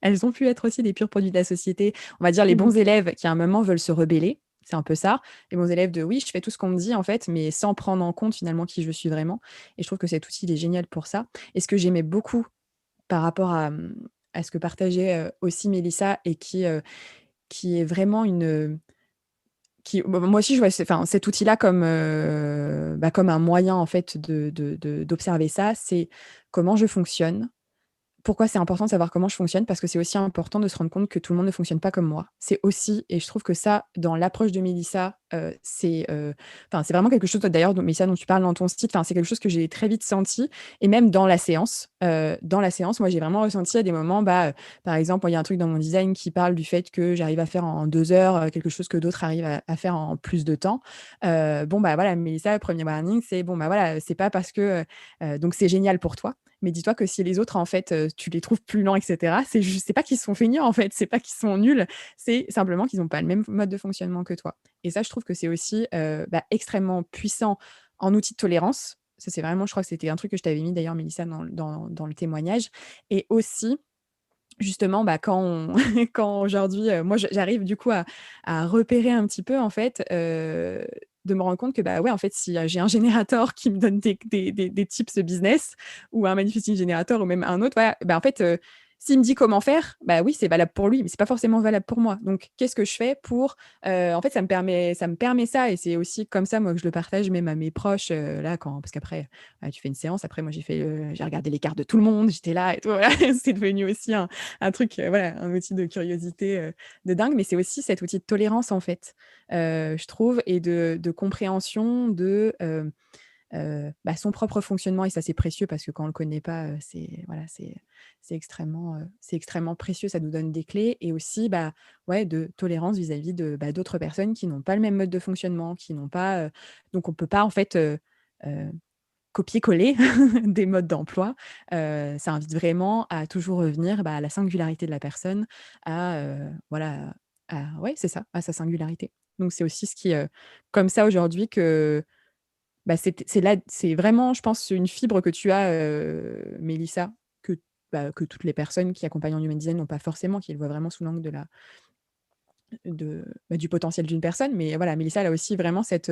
elles ont pu être aussi des purs produits de la société. On va dire les Mmh. bons élèves qui, à un moment, veulent se rebeller, c'est un peu ça. Et bons élèves de oui, je fais tout ce qu'on me dit en fait, mais sans prendre en compte finalement qui je suis vraiment. Et je trouve que cet outil, il est génial pour ça. Et ce que j'aimais beaucoup par rapport à ce que partageait, aussi Mélissa et qui est vraiment moi aussi je vois cet outil-là comme, comme un moyen en fait d'observer ça. C'est comment je fonctionne. Pourquoi c'est important de savoir comment je fonctionne? Parce que c'est aussi important de se rendre compte que tout le monde ne fonctionne pas comme moi. C'est aussi et je trouve que ça, dans l'approche de Mélissa, c'est vraiment quelque chose, toi, d'ailleurs, Mélissa, dont tu parles dans ton site, c'est quelque chose que j'ai très vite senti et même dans la séance. Dans la séance, moi, j'ai vraiment ressenti à des moments, par exemple, il y a un truc dans mon design qui parle du fait que j'arrive à faire en 2 heures, quelque chose que d'autres arrivent à faire en plus de temps. Voilà, Mélissa, le premier warning, c'est voilà, c'est pas parce que, donc c'est génial pour toi, mais dis-toi que si les autres, en fait, tu les trouves plus lents, et cetera, c'est pas qu'ils sont feignants, en fait, c'est pas qu'ils sont nuls, c'est simplement qu'ils ont pas le même mode de fonctionnement que toi. Et ça, je trouve que c'est aussi, extrêmement puissant en outil de tolérance. Ça, c'est vraiment je crois que c'était un truc que je t'avais mis d'ailleurs, Mélissa, dans le témoignage. Et aussi, justement, quand on quand aujourd'hui, moi j'arrive du coup à repérer un petit peu en fait, de me rendre compte que, ouais, en fait, si, j'ai un générateur qui me donne des tips business ou un manifesting générateur ou même un autre, voilà, en fait, s'il me dit comment faire, oui, c'est valable pour lui, mais c'est pas forcément valable pour moi. Donc qu'est-ce que je fais pour, en fait, ça me permet ça et c'est aussi comme ça, moi, que je le partage même à mes proches, là, parce qu'après, tu fais une séance, après moi j'ai regardé les cartes de tout le monde, j'étais là et tout, voilà. C'est devenu aussi un truc, voilà, un outil de curiosité, de dingue, mais c'est aussi cet outil de tolérance, en fait, je trouve et de compréhension de, son propre fonctionnement et ça, c'est précieux parce que quand on le connaît pas, c'est voilà, c'est extrêmement précieux. Ça nous donne des clés et aussi, ouais, de tolérance vis-à-vis d'autres personnes qui n'ont pas le même mode de fonctionnement, qui n'ont pas, donc on peut pas, en fait, copier-coller des modes d'emploi. Ça invite vraiment à toujours revenir, à la singularité de la personne, voilà, ouais, c'est ça, à sa singularité. Donc c'est aussi ce qui, comme ça aujourd'hui que, c'est vraiment, je pense, une fibre que tu as, Mélissa, que toutes les personnes qui accompagnent en human design n'ont pas forcément, qui le voient vraiment sous l'angle du potentiel d'une personne. Mais voilà, Mélissa, elle a aussi vraiment cette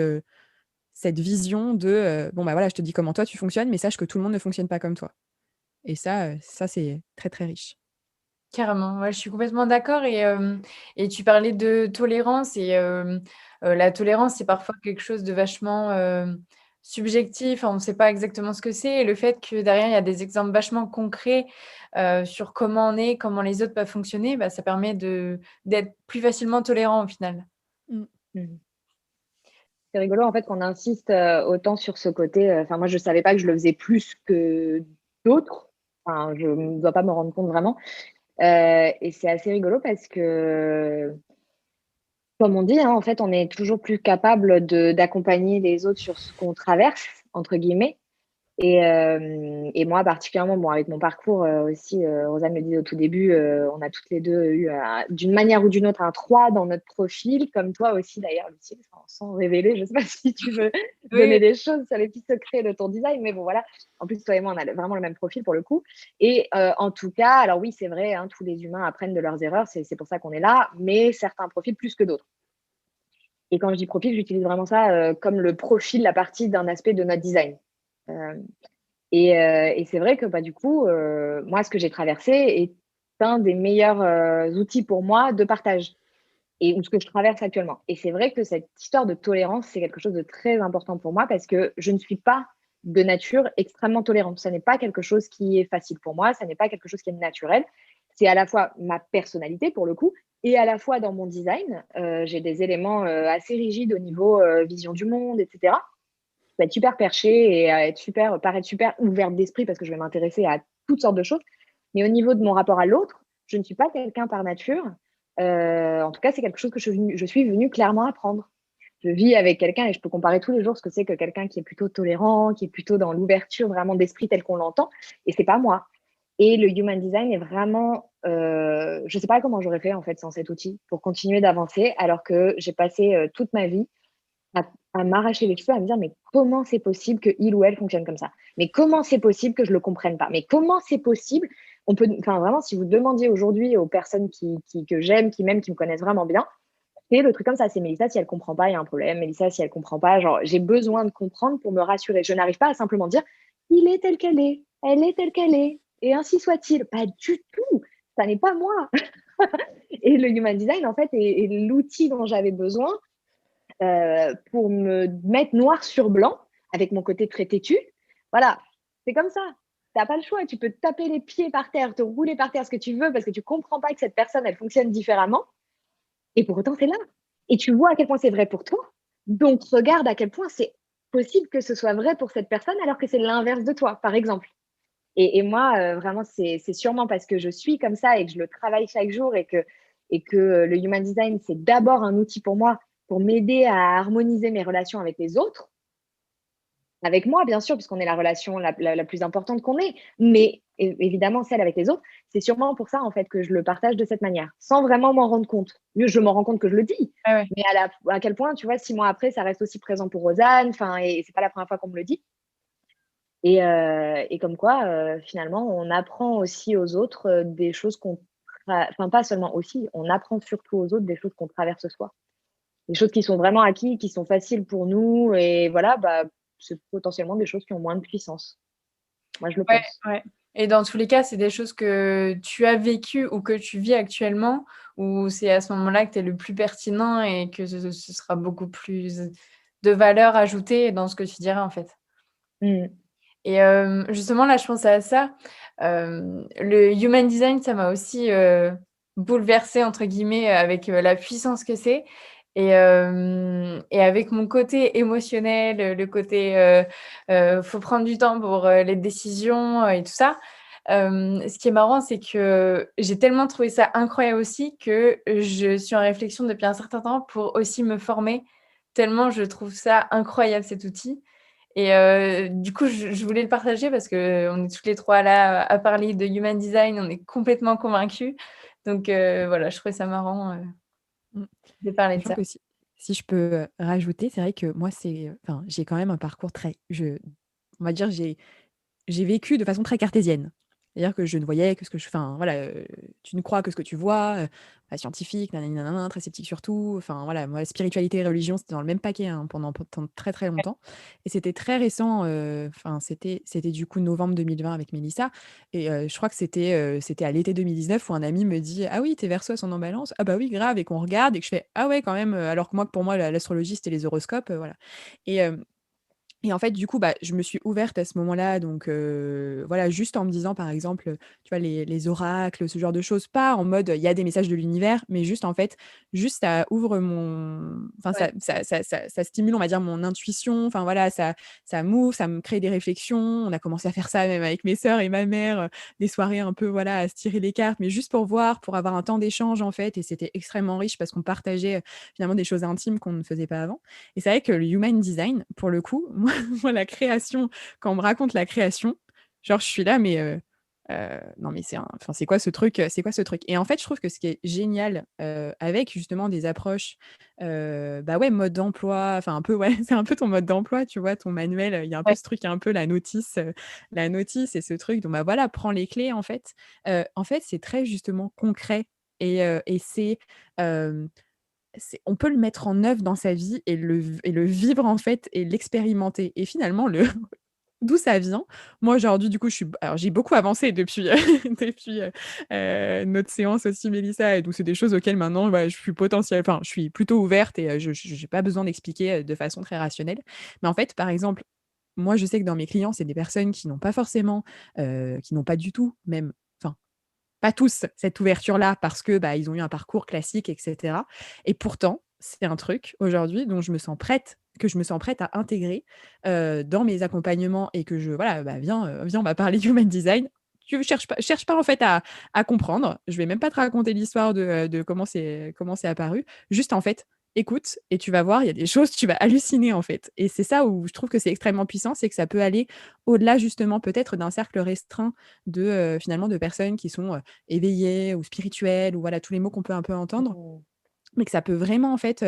vision de, voilà, je te dis comment toi tu fonctionnes, mais sache que tout le monde ne fonctionne pas comme toi. Et ça c'est très, très riche. Carrément, ouais, je suis complètement d'accord et tu parlais de tolérance la tolérance, c'est parfois quelque chose de vachement, subjectif. On ne sait pas exactement ce que c'est et le fait que derrière, il y a des exemples vachement concrets, sur comment on est, comment les autres peuvent fonctionner, ça permet d'être plus facilement tolérant au final. Mmh. Mmh. C'est rigolo en fait qu'on insiste, autant sur ce côté, moi je savais pas que je le faisais plus que d'autres. Enfin, je ne dois pas me rendre compte vraiment, et c'est assez rigolo parce que, comme on dit, hein, en fait, on est toujours plus capable d'accompagner les autres sur ce qu'on «traverse» entre guillemets. Et moi particulièrement, bon, avec mon parcours, aussi, Rosanne le disait au tout début, on a toutes les 2 eu, d'une manière ou d'une autre un 3 dans notre profil, comme toi aussi d'ailleurs Lucie, sans révéler, je ne sais pas si tu veux Oui, donner des choses sur les petits secrets de ton design, mais bon voilà. En plus, toi et moi, on a vraiment le même profil pour le coup et en tout cas, alors oui, c'est vrai, hein, tous les humains apprennent de leurs erreurs, c'est pour ça qu'on est là, mais certains profils plus que d'autres. Et quand je dis profil, j'utilise vraiment ça, comme le profil, la partie d'un aspect de notre design. Hem et c'est vrai que, du coup, moi, ce que j'ai traversé est un des meilleurs, outils pour moi de partage ou ce que je traverse actuellement. Et c'est vrai que cette histoire de tolérance, c'est quelque chose de très important pour moi parce que je ne suis pas de nature extrêmement tolérante. Ça n'est pas quelque chose qui est facile pour moi, ça n'est pas quelque chose qui est naturel. C'est à la fois ma personnalité pour le coup et à la fois dans mon design. J'ai des éléments, assez rigides au niveau, vision du monde et cetera. Je peux être super perchée et paraître super ouverte d'esprit parce que je vais m'intéresser à toutes sortes de choses. Mais au niveau de mon rapport à l'autre, je ne suis pas quelqu'un par nature. En tout cas, c'est quelque chose que je suis venue clairement apprendre. Je vis avec quelqu'un et je peux comparer tous les jours ce que c'est que quelqu'un qui est plutôt tolérant, qui est plutôt dans l'ouverture vraiment d'esprit tel qu'on l'entend, et c'est pas moi. Et le human design est vraiment, je sais pas comment j'aurais fait en fait sans cet outil pour continuer d'avancer alors que j'ai passé, toute ma vie à m'arracher les cheveux, à me dire: «Mais comment c'est possible que il ou elle fonctionne comme ça? Mais comment c'est possible que je le comprenne pas? Mais comment c'est possible?» Vraiment, si vous demandiez aujourd'hui aux personnes que j'aime, qui m'aiment, qui me connaissent vraiment bien, C'est le truc comme ça, c'est Mélissa, si elle comprend pas, il y a un problème. Mélissa, si elle comprend pas, genre, j'ai besoin de comprendre pour me rassurer. Je n'arrive pas à simplement dire, il est tel qu'elle est, elle est telle qu'elle est, et ainsi soit-il. Pas du tout. Ça n'est pas moi. Et le human design, en fait, est l'outil dont j'avais besoin pour me mettre noir sur blanc avec mon côté très têtu. Voilà, c'est comme ça. Tu n'as pas le choix. Tu peux te taper les pieds par terre, te rouler par terre, ce que tu veux, parce que tu comprends pas que cette personne, elle fonctionne différemment. Et pour autant, c'est là. Et tu vois à quel point c'est vrai pour toi. Donc, regarde à quel point c'est possible que ce soit vrai pour cette personne alors que c'est l'inverse de toi, par exemple. Et moi, vraiment, c'est sûrement parce que je suis comme ça et que je le travaille chaque jour et que le human design, c'est d'abord un outil pour moi pour m'aider à harmoniser mes relations avec les autres, avec moi, bien sûr, puisqu'on est la relation la plus importante qu'on ait, mais évidemment celle avec les autres. C'est sûrement pour ça, en fait, que je le partage de cette manière, sans vraiment m'en rendre compte. Je m'en rends compte que je le dis, Ah ouais. mais à quel point, tu vois, 6 mois après, ça reste aussi présent pour Rosanne, et c'est pas la première fois qu'on me le dit. Et comme quoi, finalement, on apprend aussi aux autres des choses enfin, pas seulement aussi, on apprend surtout aux autres des choses qu'on traverse soi. Des choses qui sont vraiment acquises, qui sont faciles pour nous. Et voilà, bah, c'est potentiellement des choses qui ont moins de puissance. Moi, je le Ouais, pense. ouais. Et dans tous les cas, c'est des choses que tu as vécues ou que tu vis actuellement, ou c'est à ce moment-là que tu es le plus pertinent et que ce sera beaucoup plus de valeur ajoutée dans ce que tu diras, en fait. Mm. Et justement, là, je pensais à ça. Le human design, ça m'a aussi, «bouleversée» entre guillemets, avec, la puissance que c'est et avec mon côté émotionnel, le côté, faut prendre du temps pour, les décisions, et tout ça. Ce qui est marrant, c'est que j'ai tellement trouvé ça incroyable aussi que je suis en réflexion depuis un certain temps pour aussi me former, tellement je trouve ça incroyable cet outil. Et du coup, je voulais le partager parce qu'on est toutes les 3 là à parler de human design, on est complètement convaincus. Donc voilà, je trouvais ça marrant, Mmh. de parler de Sachant ça. que si je peux, rajouter, c'est vrai que moi, enfin, j'ai quand même un parcours très on va dire, j'ai vécu de façon très cartésienne. C'est-à-dire que je ne voyais que ce que je enfin, voilà, tu ne crois que ce que tu vois, pas scientifique, nanani nanana, très sceptique sur tout. Enfin, voilà, moi, spiritualité et religion, c'était dans le même paquet, hein, pendant très, très longtemps et c'était très récent, enfin, c'était du coup novembre 2020 avec Mélissa et je crois que c'était à l'été 2019 où un ami me dit: «Ah oui, tu es Verseau ascendant Balance?» «Ah bah oui, grave» et qu'on regarde et que je fais: «Ah ouais, quand même», alors que moi, pour moi, l'astrologie, c'était les horoscopes, voilà et et en fait, du coup, bah, je me suis ouverte à ce moment-là, donc voilà, juste en me disant, par exemple, tu vois, les oracles, ce genre de choses, pas en mode, il y a des messages de l'univers, mais juste, en fait, juste ça ouvre mon enfin, Ouais. ça stimule, on va dire, mon intuition, enfin, voilà, ça m'ouvre, ça me crée des réflexions. On a commencé à faire ça même avec mes sœurs et ma mère, des soirées un peu, voilà, à se tirer les cartes, mais juste pour voir, pour avoir un temps d'échange, en fait et c'était extrêmement riche parce qu'on partageait, finalement des choses intimes qu'on ne faisait pas avant et c'est vrai que le human design, pour le coup, moi, la création, quand on me raconte la création, genre, je suis là, mais non, mais c'est quoi ce truc, c'est quoi ce truc? Et en fait, je trouve que ce qui est génial, avec justement des approches, bah, ouais, mode d'emploi, enfin un peu, ouais, c'est un peu ton mode d'emploi, tu vois? Ton manuel, il y a un peu Ouais. ce truc, un peu la notice et ce truc donc bah, voilà, prends les clés, en fait. En fait, c'est très justement concret et hem on peut le mettre en œuvre dans sa vie et le vivre, en fait et l'expérimenter et finalement le d'où ça vient? Moi, aujourd'hui, du coup, alors j'ai beaucoup avancé depuis, depuis, notre séance aussi, Mélissa et donc c'est des choses auxquelles maintenant, bah, je suis plutôt ouverte et je j'ai pas besoin d'expliquer, de façon très rationnelle. Mais en fait, par exemple, moi, je sais que dans mes clients, c'est des personnes qui n'ont pas forcément, qui n'ont pas du tout même enfin pas tous cette ouverture-là parce que, bah, ils ont eu un parcours classique et cetera et pourtant, c'est un truc aujourd'hui dont je me sens prête à intégrer, dans mes accompagnements et que voilà, bah, viens, on va parler d'human design. Tu cherche pas en fait à comprendre. Je vais même pas te raconter l'histoire de comment c'est apparu. Juste en fait, écoute et tu vas voir, il y a des choses, tu vas halluciner en fait et c'est ça où je trouve que c'est extrêmement puissant, c'est que ça peut aller au-delà justement peut-être d'un cercle restreint finalement de personnes qui sont, éveillées ou spirituelles ou voilà tous les mots qu'on peut un peu entendre, Mm. mais que ça peut vraiment en fait,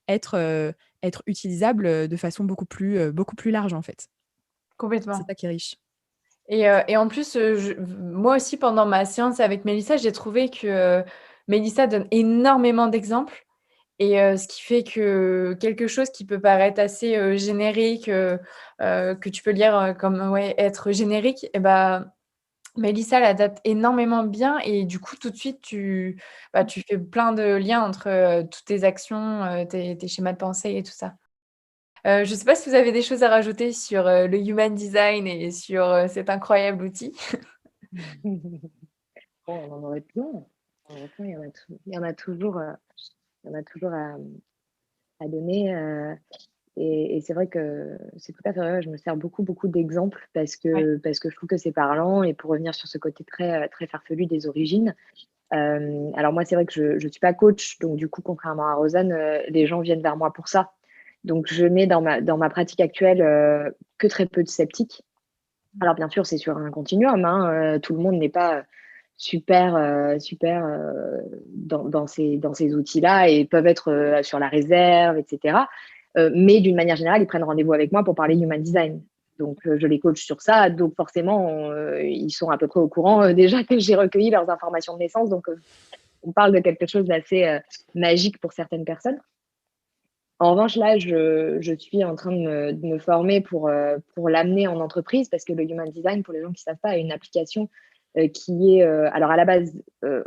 être, être utilisable, de façon beaucoup plus large en fait. C'est Complètement. ça qui est riche. Et en plus, moi aussi pendant ma séance avec Mélissa, j'ai trouvé que, Mélissa donne énormément d'exemples et ce qui fait que quelque chose qui peut paraître assez, générique, que tu peux lire, comme ouais, être générique et bah, Mélissa l'adapte énormément bien et du coup, tout de suite, tu fais plein de liens entre, toutes tes actions, tes schémas de pensée et tout ça. Je ne sais pas si vous avez des choses à rajouter sur, le human design et sur, cet incroyable outil? Bon, on en aurait plein. On en aurait plein, il y en a toujours, il y en a toujours à donner, et c'est vrai que c'est tout à fait vrai. Je me sers beaucoup, beaucoup d'exemples Ouais. parce que je trouve que c'est parlant et pour revenir sur ce côté très, très farfelu des origines, alors moi, c'est vrai que je suis pas coach, donc du coup, contrairement à Rosanne, les gens viennent vers moi pour ça. Donc je mets dans ma pratique actuelle, que très peu de sceptiques. Alors bien sûr, c'est sur un continuum, hein, tout le monde n'est pas super, super, dans ces outils-là et peuvent être, sur la réserve et cetera. Mais d'une manière générale, ils prennent rendez-vous avec moi pour parler human design. Donc je les coach sur ça, donc forcément, ils sont à peu près au courant, déjà que j'ai recueilli leurs informations de naissance, donc on parle de quelque chose d'assez, magique pour certaines personnes. En revanche, là, je suis en train de me former pour l'amener en entreprise parce que le human design, pour les gens qui ne savent pas, est une application qui est, alors à la base,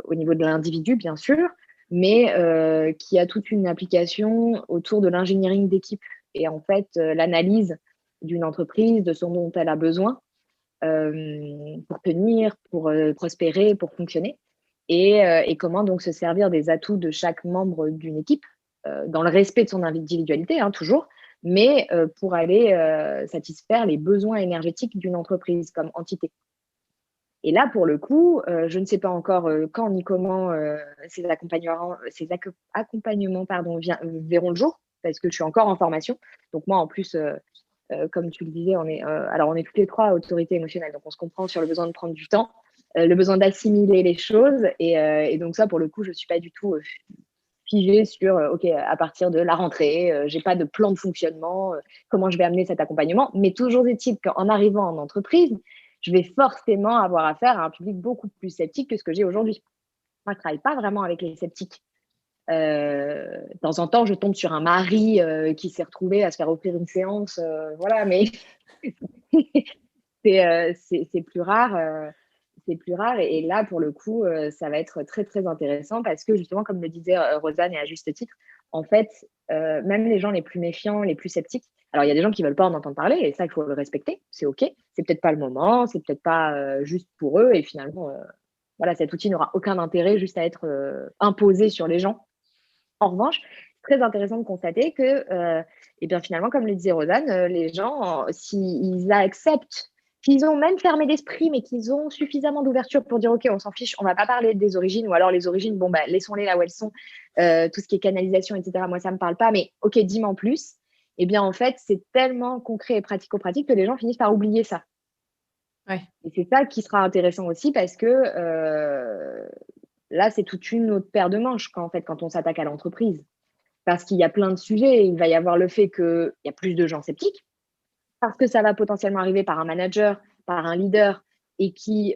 au niveau de l'individu, bien sûr, mais qui a toute une application autour de l'engineering d'équipe et en fait, l'analyse d'une entreprise, de ce dont elle a besoin pour tenir, pour prospérer, pour fonctionner et comment donc se servir des atouts de chaque membre d'une équipe dans le respect de son individualité, hein, toujours, mais pour aller satisfaire les besoins énergétiques d'une entreprise comme entité. Et là, pour le coup, je ne sais pas encore quand ni comment accompagnements pardon, verront le jour, parce que je suis encore en formation. Donc moi, en plus, comme tu le disais, on est toutes les trois autorités émotionnelles, donc on se comprend sur le besoin de prendre du temps, le besoin d'assimiler les choses, et donc ça, pour le coup, je ne suis pas du tout figée sur, OK, à partir de la rentrée, j'ai pas de plan de fonctionnement, comment je vais amener cet accompagnement. Mais toujours est-il qu'en arrivant en entreprise, je vais forcément avoir affaire à un public beaucoup plus sceptique que ce que j'ai aujourd'hui. Moi, je travaille pas vraiment avec les sceptiques. De temps en temps, je tombe sur un mari qui s'est retrouvé à se faire offrir une séance, voilà, mais c'est plus rare. C'est plus rare. Et là, pour le coup, ça va être très, très intéressant parce que justement, comme le disait Rosanne et à juste titre, en fait, même les gens les plus méfiants, les plus sceptiques, alors il y a des gens qui ne veulent pas en entendre parler et ça, il faut le respecter, c'est OK. C'est peut-être pas le moment, c'est peut-être pas juste pour eux et finalement, voilà, cet outil n'aura aucun intérêt juste à être imposé sur les gens. En revanche, c'est très intéressant de constater que, et bien finalement, comme le disait Rosanne, les gens, s'ils acceptent, qu'ils ont même fermé d'esprit, mais qu'ils ont suffisamment d'ouverture pour dire, OK, on s'en fiche, on va pas parler des origines, ou alors les origines, bon, bah, laissons-les là où elles sont, tout ce qui est canalisation, etc., moi, ça me parle pas, mais OK, dis-moi en plus. Eh bien, en fait, c'est tellement concret et pratico-pratique que les gens finissent par oublier ça. Ouais. Et c'est ça qui sera intéressant aussi parce que là, c'est toute une autre paire de manches quand, en fait, quand on s'attaque à l'entreprise. Parce qu'il y a plein de sujets. Il va y avoir le fait qu'il y a plus de gens sceptiques, parce que ça va potentiellement arriver par un manager, par un leader, et qui,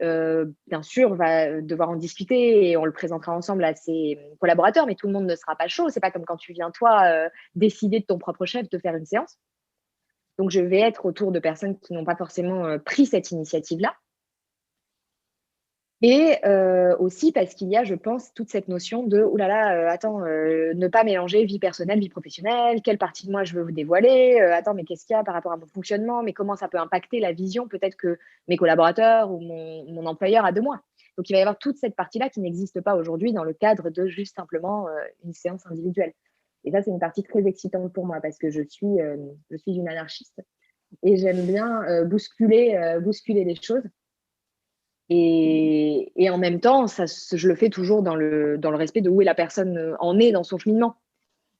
bien sûr, va devoir en discuter et on le présentera ensemble à ses collaborateurs, mais tout le monde ne sera pas chaud. C'est pas comme quand tu viens, toi, décider de ton propre chef de faire une séance. Donc, je vais être autour de personnes qui n'ont pas forcément pris cette initiative-là. Et aussi parce qu'il y a, je pense, toute cette notion de: «Ouh là là, attends, ne pas mélanger vie personnelle, vie professionnelle. Quelle partie de moi je veux vous dévoiler? Attends, mais qu'est-ce qu'il y a par rapport à mon fonctionnement? Mais comment ça peut impacter la vision peut-être que mes collaborateurs ou mon employeur a de moi?» Donc il va y avoir toute cette partie-là qui n'existe pas aujourd'hui dans le cadre de juste simplement, une séance individuelle. Et ça, c'est une partie très excitante pour moi parce que je suis une anarchiste et j'aime bien, bousculer les choses. Et en même temps, je le fais toujours dans le respect de où est la personne en est dans son cheminement.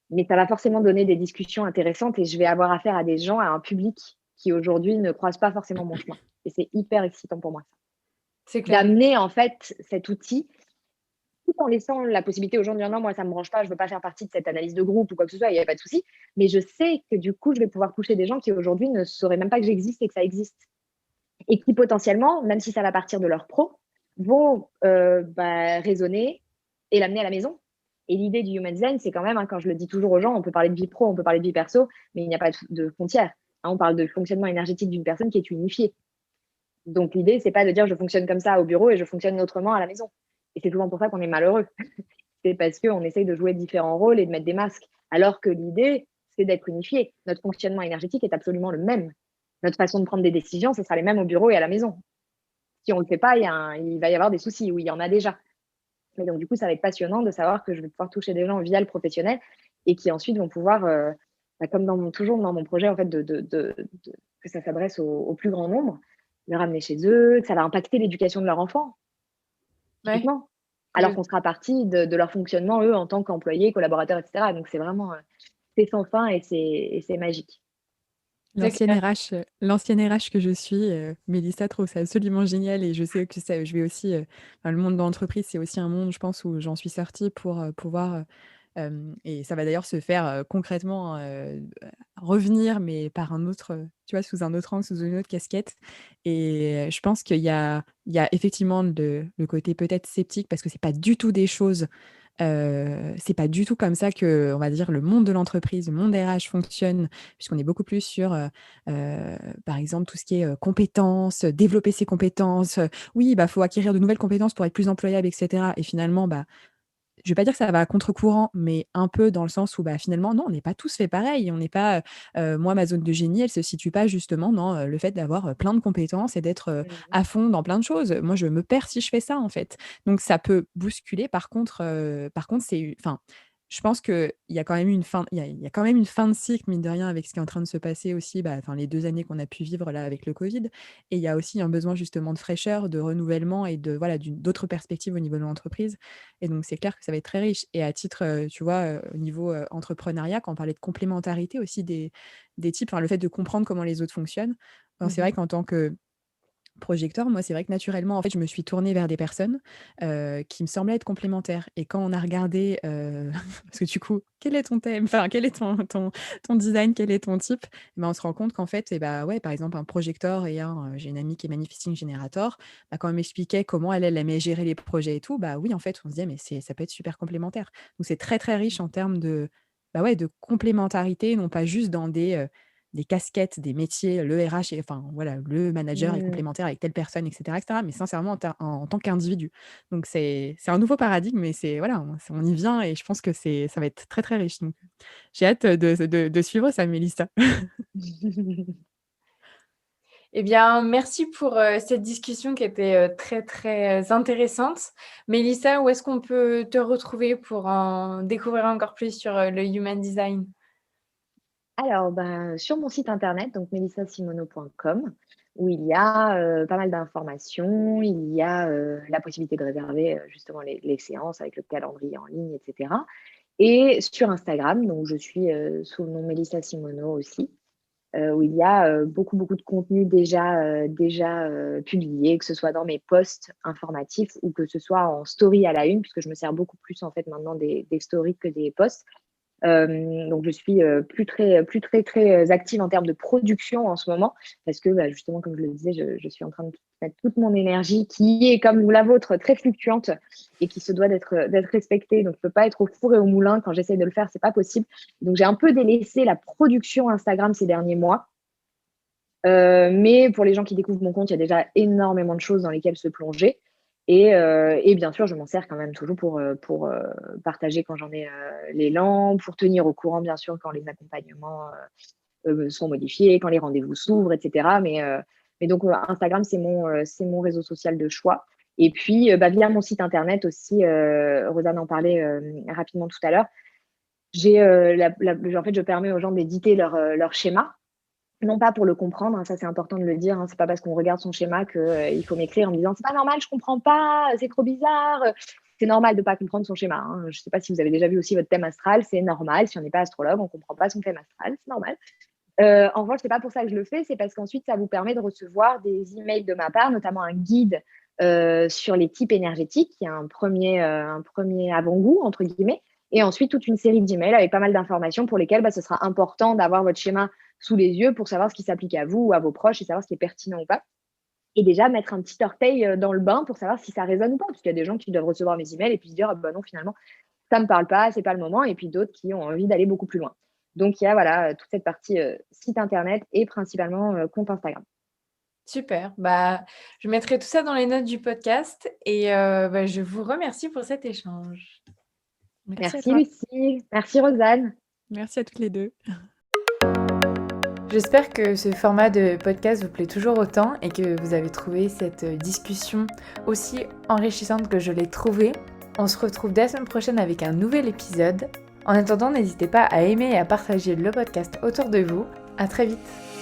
Mais ça va forcément donner des discussions intéressantes et je vais avoir affaire à des gens, à un public qui aujourd'hui ne croise pas forcément mon chemin. Et c'est hyper excitant pour moi, ça. C'est clair. D'amener en fait cet outil tout en laissant la possibilité aux gens de dire non, moi ça ne me branche pas, je ne veux pas faire partie de cette analyse de groupe ou quoi que ce soit, il n'y a pas de souci. Mais je sais que du coup, je vais pouvoir toucher des gens qui aujourd'hui ne sauraient même pas que j'existe et que ça existe. Et qui potentiellement, même si ça va partir de leur pro, vont raisonner et l'amener à la maison Et l'idée du human design, c'est quand même, hein, quand je le dis toujours aux gens, on peut parler de vie pro, on peut parler de vie perso, mais il n'y a pas de frontières. Hein, on parle de fonctionnement énergétique d'une personne qui est unifiée. Donc l'idée, c'est pas de dire je fonctionne comme ça au bureau et je fonctionne autrement à la maison. Et c'est souvent pour ça qu'on est malheureux. C'est parce qu'on essaye de jouer différents rôles et de mettre des masques. Alors que l'idée, c'est d'être unifié. Notre fonctionnement énergétique est absolument le même. Notre façon de prendre des décisions, ce sera les mêmes au bureau et à la maison. Si on ne le fait pas, il va y avoir des soucis. Oui, il y en a déjà. Mais donc, du coup, ça va être passionnant de savoir que je vais pouvoir toucher des gens via le professionnel et qui ensuite vont pouvoir, comme toujours dans mon projet, en fait, que ça s'adresse au plus grand nombre, le ramener chez eux, que ça va impacter l'éducation de leur enfant, Ouais. typiquement. Alors qu'on sera parti de leur fonctionnement, eux, en tant qu'employés, collaborateurs, etc. Donc, c'est vraiment, c'est sans fin et c'est magique. C'est clair. L'ancienne RH que je suis, Mélissa trouve ça absolument génial et je sais que ça je vais aussi, enfin, le monde de l'entreprise, c'est aussi un monde, je pense, où j'en suis sortie pour, pouvoir, et ça va d'ailleurs se faire, concrètement, revenir, mais par un autre, tu vois, sous un autre angle, sous une autre casquette et je pense qu'il y a effectivement le côté peut-être sceptique parce que c'est pas du tout des choses, c'est pas du tout comme ça que, on va dire, le monde de l'entreprise, le monde RH fonctionne, puisqu'on est beaucoup plus sur, par exemple, tout ce qui est, compétences, développer ses compétences, oui, bah, faut acquérir de nouvelles compétences pour être plus employable et cetera et finalement, bah, je vais pas dire que ça va à contre-courant, mais un peu dans le sens où, bah, finalement, non, on n'est pas tous faits pareil. On n'est pas, moi, ma zone de génie, elle se situe pas justement dans, le fait d'avoir, plein de compétences et d'être, Mhm. à fond dans plein de choses. Moi, je me perds si je fais ça, en fait. Donc ça peut bousculer. Par contre, enfin, je pense qu'il y a quand même une fin il y a quand même une fin de cycle, mine de rien, avec ce qui est en train de se passer aussi, bah, enfin, les 2 années qu'on a pu vivre là avec le covid et il y a aussi un besoin justement de fraîcheur, de renouvellement et de voilà, d'autres perspectives au niveau de l'entreprise. Et donc, c'est clair que ça va être très riche. Et à titre, tu vois, au niveau, entrepreneuriat, quand on parlait de complémentarité aussi des types, enfin, le fait de comprendre comment les autres fonctionnent, alors c'est vrai Mhm. qu'en tant que projecteur, moi, c'est vrai que naturellement, en fait, je me suis tournée vers des personnes, qui me semblaient être complémentaires et quand on a regardé, parce que du coup, quel est ton thème? Enfin, quel est ton design? Quel est ton type? Eh ben, on se rend compte qu'en fait et bah, ouais, par exemple, un projecteur et j'ai une amie qui est manifesting generator, bah, quand elle m'expliquait comment elle aimait gérer les projets et tout, bah, oui, en fait, on se disait: «Mais ça peut être super complémentaire». Donc c'est très, très riche en termes de, bah, ouais, de complémentarité, non pas juste dans des casquettes, des métiers, le RH et enfin voilà, le manager est Mhm. complémentaire avec telle personne et cetera, mais sincèrement en tant qu'individu. Donc c'est un nouveau paradigme, mais c'est voilà, on y vient et je pense que ça va être très, très riche. Donc j'ai hâte de suivre ça, Mélissa. Eh bien, merci pour cette discussion qui était très, très intéressante. Mélissa, où est-ce qu'on peut te retrouver pour en découvrir encore plus sur le Human Design? Alors, ben, sur mon site internet, donc melissasimoneau.com, où il y a pas mal d'informations, il y a la possibilité de réserver justement les séances avec le calendrier en ligne, etc. Et sur Instagram, donc je suis sous le nom Mélissa Simoneau aussi, où il y a beaucoup, beaucoup de contenu déjà publié, que ce soit dans mes posts informatifs ou que ce soit en story à la une, puisque je me sers beaucoup plus en fait maintenant des stories que des posts. Donc je suis plus très, très active en termes de production en ce moment parce que bah, justement, comme je le disais, je suis en train de mettre toute mon énergie qui est, comme la vôtre, très fluctuante et qui se doit d'être respectée. Donc je ne peux pas être au four et au moulin quand j'essaie de le faire, c'est pas possible. Donc j'ai un peu délaissé la production Instagram ces derniers mois. Mais pour les gens qui découvrent mon compte, il y a déjà énormément de choses dans lesquelles se plonger. Et bien sûr, je m'en sers quand même toujours pour partager quand j'en ai l'élan, pour tenir au courant, bien sûr, quand les accompagnements sont modifiés, quand les rendez-vous s'ouvrent, etc. Mais donc, Instagram, c'est mon réseau social de choix. Et puis, bah, via mon site internet aussi, Rosanne en parlait rapidement tout à l'heure, en fait, je permets aux gens d'éditer leur schéma. Non pas pour le comprendre, hein, ça c'est important de le dire, hein, c'est pas parce qu'on regarde son schéma qu'il faut m'écrire en me disant c'est pas normal, je comprends pas, c'est trop bizarre. C'est normal de pas comprendre son schéma. Hein. Je sais pas si vous avez déjà vu aussi votre thème astral, c'est normal. Si on n'est pas astrologue, on comprend pas son thème astral, c'est normal. En revanche, c'est pas pour ça que je le fais, c'est parce qu'ensuite ça vous permet de recevoir des emails de ma part, notamment un guide sur les types énergétiques, qui est un premier avant-goût entre guillemets, et ensuite toute une série d'emails avec pas mal d'informations pour lesquelles bah, ce sera important d'avoir votre schéma sous les yeux pour savoir ce qui s'applique à vous ou à vos proches et savoir ce qui est pertinent ou pas. Et déjà mettre un petit orteil dans le bain pour savoir si ça résonne ou pas, parce qu'il y a des gens qui doivent recevoir mes emails et puis se dire ah, bah non finalement ça me parle pas, c'est pas le moment, et puis d'autres qui ont envie d'aller beaucoup plus loin. Donc il y a voilà, toute cette partie, site internet et principalement, compte Instagram. Super. Je mettrai tout ça dans les notes du podcast et je vous remercie pour cet échange. Merci à Merci toi. Lucie, merci Rosanne. Merci à toutes les deux. J'espère que ce format de podcast vous plaît toujours autant et que vous avez trouvé cette discussion aussi enrichissante que je l'ai trouvée. On se retrouve dès la semaine prochaine avec un nouvel épisode. En attendant, n'hésitez pas à aimer et à partager le podcast autour de vous. À très vite.